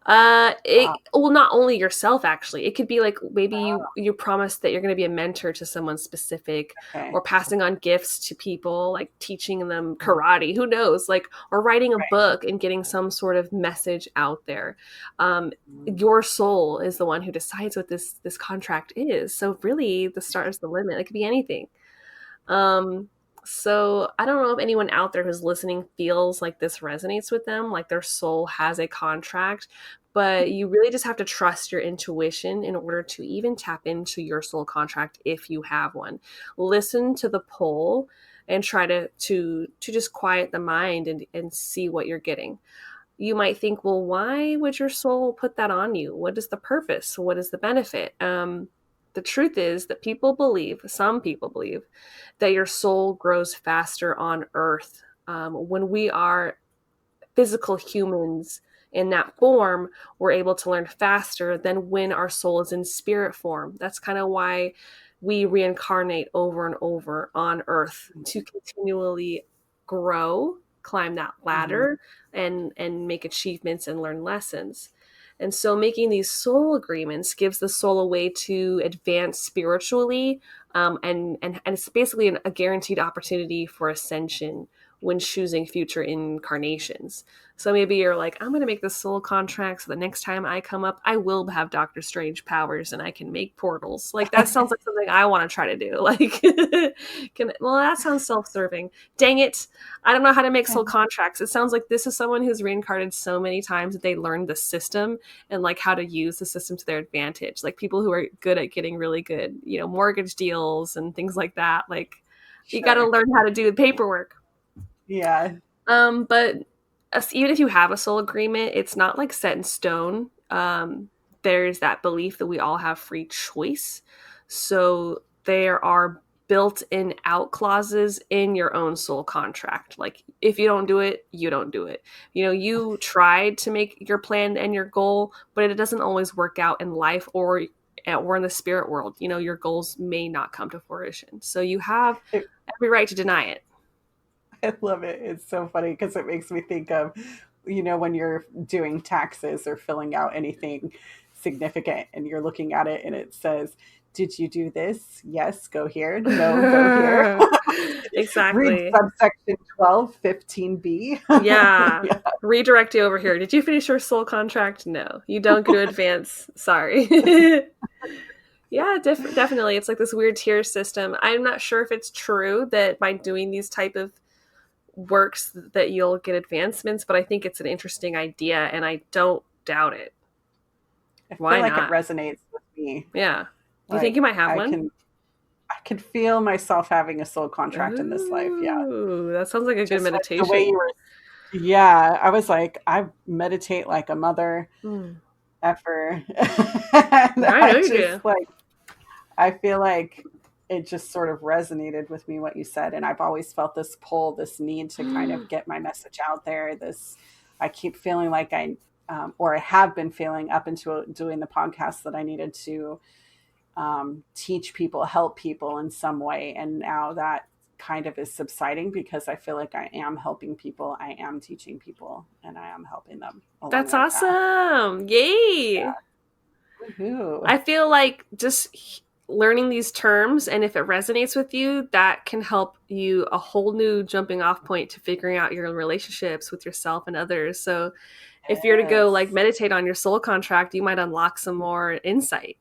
It well, not only yourself actually. It could be like maybe you promise that you're going to be a mentor to someone specific, Okay. or passing on gifts to people, like teaching them karate. Who knows? Like, or writing a Right. book and getting some sort of message out there. Your soul is the one who decides what this contract is. So really, the start is the limit. It could be anything. So I don't know if anyone out there who's listening feels like this resonates with them, like their soul has a contract, but you really just have to trust your intuition in order to even tap into your soul contract if you have one. Listen to the pull and try to just quiet the mind and see what you're getting. You might think, well, why would your soul put that on you? What is the purpose? What is the benefit? The truth is that some people believe, that your soul grows faster on earth. When we are physical humans in that form, we're able to learn faster than when our soul is in spirit form. That's kind of why we reincarnate over and over on earth, to continually grow, climb that ladder, and make achievements and learn lessons. And so making these soul agreements gives the soul a way to advance spiritually, and it's basically a guaranteed opportunity for ascension when choosing future incarnations. So maybe you're like, I'm going to make this soul contract so the next time I come up, I will have Doctor Strange powers and I can make portals. Like, that sounds like something I want to try to do. Like, well, that sounds self-serving. Dang it. I don't know how to make soul contracts. It sounds like this is someone who's reincarnated so many times that they learned the system and like how to use the system to their advantage. Like people who are good at getting really good, mortgage deals and things like that. Like, you got to learn how to do the paperwork. Yeah. But even if you have a soul agreement, it's not like set in stone. There's that belief that we all have free choice. So there are built-in out clauses in your own soul contract. Like, if you don't do it, you don't do it. You tried to make your plan and your goal, but it doesn't always work out in life or in the spirit world. Your goals may not come to fruition. So you have every right to deny it. I love it. It's so funny because it makes me think of, when you're doing taxes or filling out anything significant and you're looking at it and it says, did you do this? Yes, go here. No, go here. Exactly. Read subsection 1215B. Yeah. Redirect you over here. Did you finish your soul contract? No. You don't get to advance. Sorry. Yeah, definitely. It's like this weird tier system. I'm not sure if it's true that by doing these type of works that you'll get advancements, but I think it's an interesting idea and I don't doubt it. I feel like it resonates with me. Yeah. Do you think you might have one? I can feel myself having a soul contract in this life. Yeah. Ooh, that sounds like a good meditation. Like the way you were, yeah, I was like, I meditate like a mother effer. I know you do. Like, I feel like it just sort of resonated with me what you said, and I've always felt this pull, this need to kind of get my message out there. I keep feeling like I have been feeling up until doing the podcast that I needed to teach people, help people in some way, and now that kind of is subsiding because I feel like I am helping people, I am teaching people, and I am helping them. That's awesome! Yay! Yeah. Woo-hoo. I feel like just learning these terms, and if it resonates with you, that can help you a whole new jumping off point to figuring out your relationships with yourself and others. So if you're to go like meditate on your soul contract, you might unlock some more insight.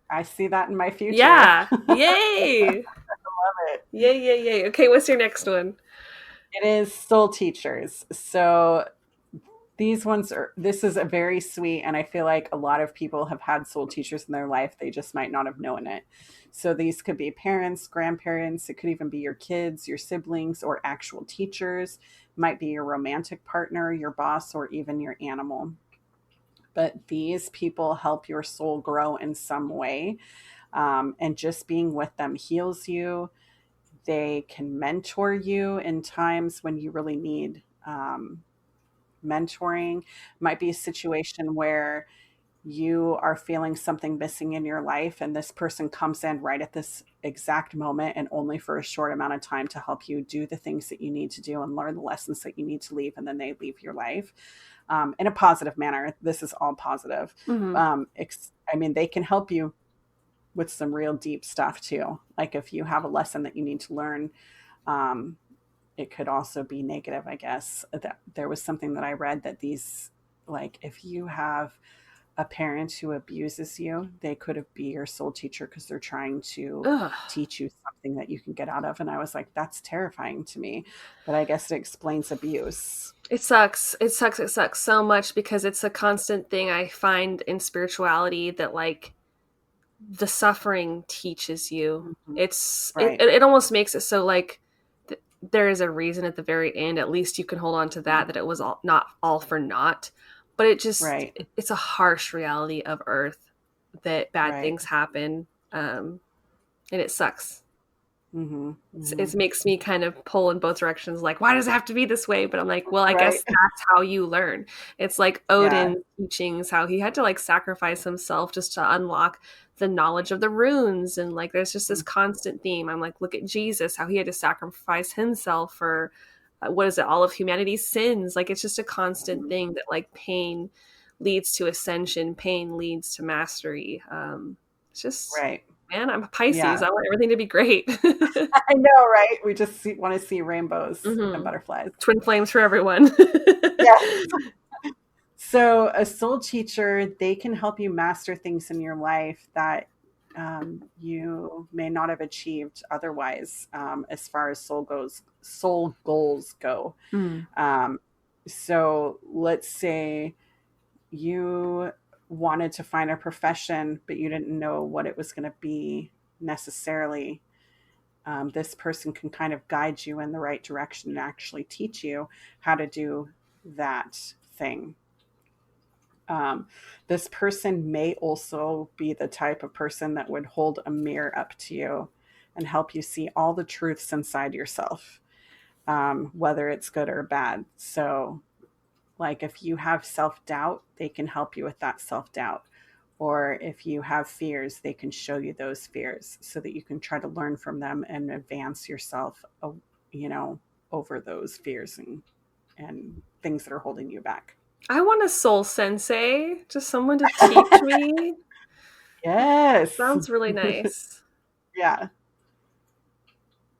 I see that in my future. Yeah. Yay. I love it. Yay. Okay, what's your next one? It is soul teachers. So this is a very sweet, and I feel like a lot of people have had soul teachers in their life. They just might not have known it. So these could be parents, grandparents. It could even be your kids, your siblings, or actual teachers. It might be your romantic partner, your boss, or even your animal. But these people help your soul grow in some way. And just being with them heals you. They can mentor you in times when you really need mentoring. Might be a situation where you are feeling something missing in your life, and this person comes in right at this exact moment and only for a short amount of time to help you do the things that you need to do and learn the lessons that you need to leave, and then they leave your life in a positive manner. This is all positive. Mm-hmm. I mean, they can help you with some real deep stuff too. Like if you have a lesson that you need to learn, it could also be negative, I guess. That there was something that I read that these, like if you have a parent who abuses you, they could be your soul teacher because they're trying to Ugh. teach you something that you can get out of. And I was like, that's terrifying to me. But I guess it explains abuse. It sucks. It sucks. It sucks so much because it's a constant thing I find in spirituality that like the suffering teaches you. Mhm. It's Right. it almost makes it so like there is a reason at the very end. At least you can hold on to that it was all not all for naught. But it just Right. it's a harsh reality of Earth that bad Right. things happen, and it sucks. Mm-hmm. It makes me kind of pull in both directions. Like, why does it have to be this way? But I'm like, well, I Right. guess that's how you learn. It's like Odin's teachings, how he had to like sacrifice himself just to unlock the knowledge of the runes. And like, there's just this constant theme. I'm like, look at Jesus, how he had to sacrifice himself for what is it? All of humanity's sins. Like, it's just a constant thing that like pain leads to ascension. Pain leads to mastery. It's just, Right. man, I'm a Pisces. Yeah. I want everything to be great. I know, right? We just want to see rainbows and butterflies. Twin flames for everyone. Yes. So a soul teacher, they can help you master things in your life that you may not have achieved otherwise, as far as soul goals go. So let's say you wanted to find a profession, but you didn't know what it was going to be necessarily. This person can kind of guide you in the right direction and actually teach you how to do that thing. This person may also be the type of person that would hold a mirror up to you and help you see all the truths inside yourself, whether it's good or bad. So, like if you have self-doubt, they can help you with that self-doubt. Or if you have fears, they can show you those fears so that you can try to learn from them and advance yourself, over those fears and things that are holding you back. I want a soul sensei, just someone to teach me. Yes. Sounds really nice. Yeah.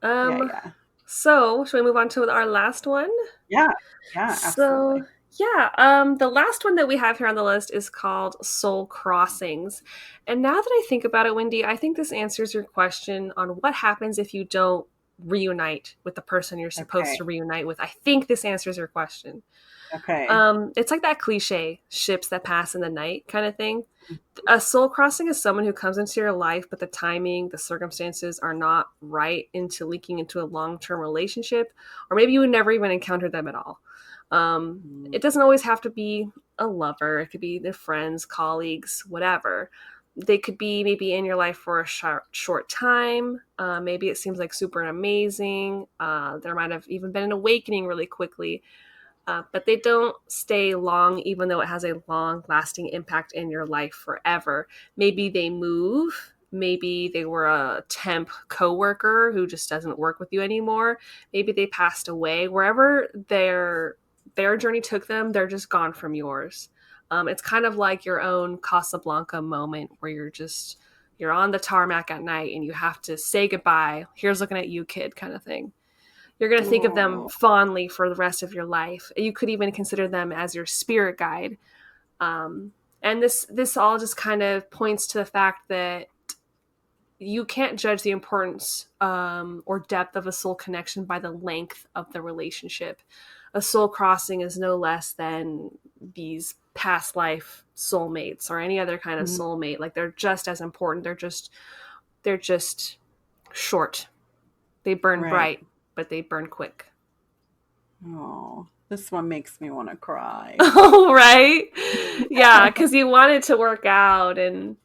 Yeah. So, should we move on to our last one? Yeah, absolutely. So, the last one that we have here on the list is called Soul Crossings. And now that I think about it, Wendy, I think this answers your question on what happens if you don't reunite with the person you're supposed to reunite with. I think this answers your question. Okay. It's like that cliche, ships that pass in the night kind of thing. A soul crossing is someone who comes into your life, but the timing, the circumstances are not right into linking into a long-term relationship, or maybe you would never even encounter them at all. It doesn't always have to be a lover. It could be their friends, colleagues, whatever. They could be maybe in your life for a short time. Maybe it seems like super amazing. There might have even been an awakening really quickly. But they don't stay long, even though it has a long-lasting impact in your life forever. Maybe they move. Maybe they were a temp coworker who just doesn't work with you anymore. Maybe they passed away. Wherever their journey took them, they're just gone from yours. It's kind of like your own Casablanca moment where you're on the tarmac at night and you have to say goodbye. Here's looking at you, kid, kind of thing. You're going to think of them fondly for the rest of your life. You could even consider them as your spirit guide. And this all just kind of points to the fact that you can't judge the importance or depth of a soul connection by the length of the relationship. A soul crossing is no less than these past life soulmates or any other kind of soulmate. Like they're just as important. They're just short. They burn bright, but they burn quick. Oh, this one makes me want to cry. Oh, right? Yeah, because you wanted to work out and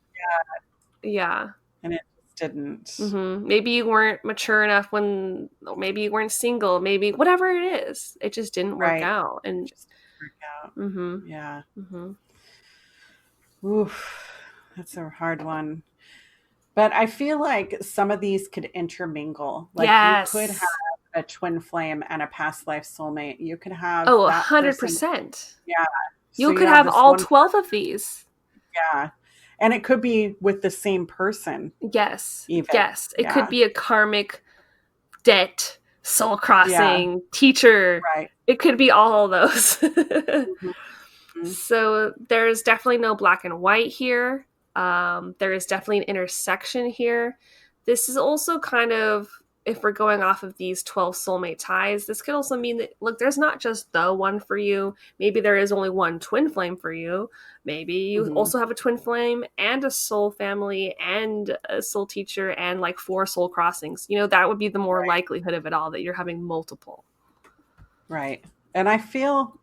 yeah. And it just didn't. Mm-hmm. Maybe you weren't mature enough maybe you weren't single, maybe whatever it is. It just didn't work out. And just didn't work out. mm-hmm. Yeah. Mm-hmm. Oof, that's a hard one. But I feel like some of these could intermingle. Like you could have Yes. a twin flame and a past life soulmate. You could have Oh, that person. 100%. Yeah. So You you could have have this all one. 12 of these. Yeah. And it could be with the same person, Yes. even. Yes. It could Yeah. be a karmic debt, soul Yeah. crossing, teacher. Right. It could be all of those. Mhm. So there's definitely no black and white here. There is definitely an intersection here. This is also kind of, if we're going off of these 12 soulmate ties, this could also mean that, look, there's not just the one for you. Maybe there is only one twin flame for you. Maybe you Mhm. also have a twin flame and a soul family and a soul teacher and like 4 soul crossings. That would be the more Right. likelihood of it all, that you're having multiple. Right. And I feel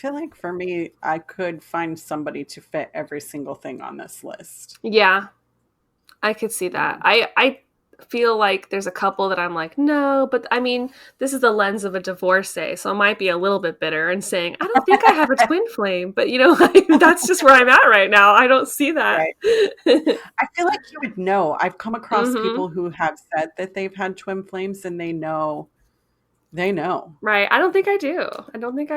like for me, I could find somebody to fit every single thing on this list. Yeah, I could see that. I feel like there's a couple that I'm like, no, but I mean, this is the lens of a divorcee, so I might be a little bit bitter and saying, I don't think I have a twin flame, but that's just where I'm at right now. I don't see that. Right. I feel like you would know. I've come across Mhm. people who have said that they've had twin flames and they know. They know. Right. I don't think I do. I don't think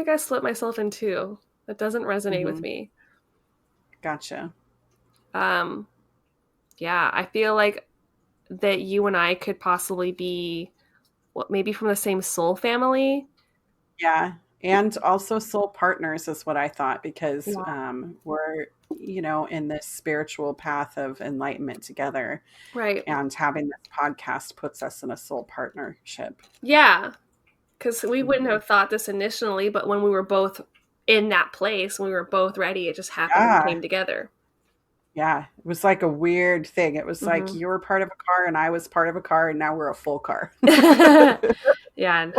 I split myself in two. That doesn't resonate with Mhm. me. Gotcha. Yeah, I feel like that you and I could possibly be maybe from the same soul family. Yeah. And also soul partners is what I thought, because Yeah. we're, in this spiritual path of enlightenment together, Right. and having this podcast puts us in a soul partnership. Yeah. Because we wouldn't Mhm. have thought this initially, but when we were both in that place, when we were both ready, it just happened and Yeah. came together. Yeah. It was like a weird thing. It was like Mhm. you were part of a car and I was part of a car, and now we're a full car. Yeah,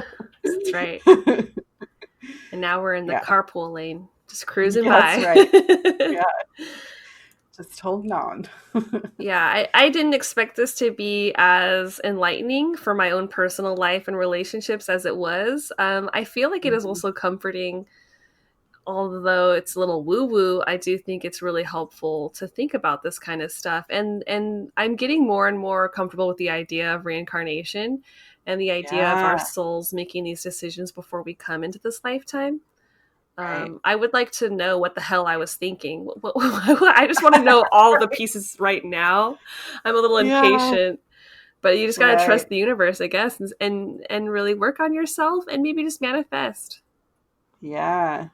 that's right. And now we're in the Yeah. carpool lane, just cruising Yeah, by. that's right. Yeah. Just holding on. Yeah, I didn't expect this to be as enlightening for my own personal life and relationships as it was. I feel like it is Mhm. also comforting, although it's a little woo-woo. I do think it's really helpful to think about this kind of stuff. And I'm getting more and more comfortable with the idea of reincarnation and the idea of our Yeah. souls making these decisions before we come into this lifetime. Right. I would like to know what the hell I was thinking. I just want to know all the pieces right now. I'm a little Yeah. impatient, but you just got to trust Right. the universe, I guess, and really work on yourself and maybe just manifest. Yeah.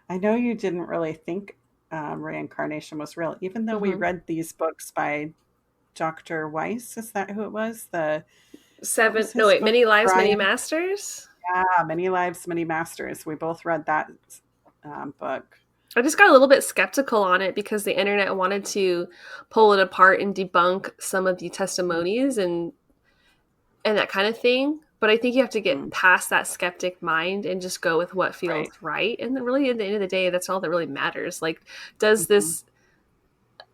I know you didn't really think reincarnation was real, even though we Mhm. read these books by Dr. Weiss. Is that who it was? What was No, his wait, book? Many Lives, Many Brian? Masters? Yeah, Many Lives, Many Masters. We both read that book. I just got a little bit skeptical on it because the internet wanted to pull it apart and debunk some of the testimonies and that kind of thing. But I think you have to get Mhm. past that skeptic mind and just go with what feels Right. right. And then really at the end of the day, that's all that really matters. Like, does Mhm. this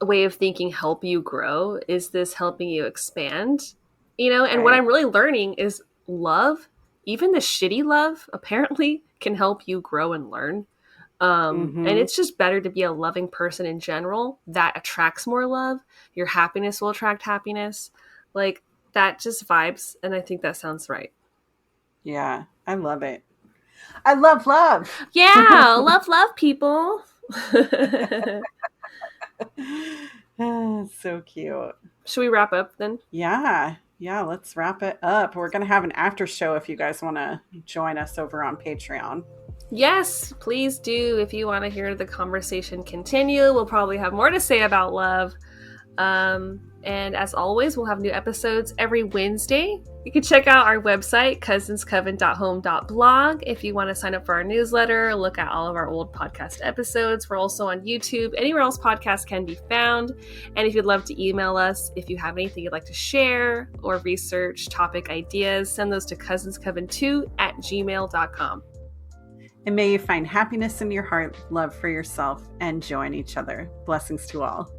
way of thinking help you grow? Is this helping you expand? And what Right. I'm really learning is love, even the shitty love, apparently can help you grow and learn. And Mhm. it's just better to be a loving person in general. That attracts more love. Your happiness will attract happiness. Like, that just vibes. And I think that sounds right. Yeah, I love it. I love love. Yeah, love people. So cute. Should we wrap up then? Yeah. Yeah, let's wrap it up. We're going to have an after show if you guys want to join us over on Patreon. Yes, please do. If you want to hear the conversation continue, we'll probably have more to say about love. And as always, we'll have new episodes every Wednesday. You can check out our website, cousinscoven.home.blog, if you want to sign up for our newsletter, look at all of our old podcast episodes. We're also on YouTube, anywhere else podcasts can be found. And if you'd love to email us, if you have anything you'd like to share or research topic ideas, send those to cousinscoven2@gmail.com. And may you find happiness in your heart, love for yourself, and join each other. Blessings to all.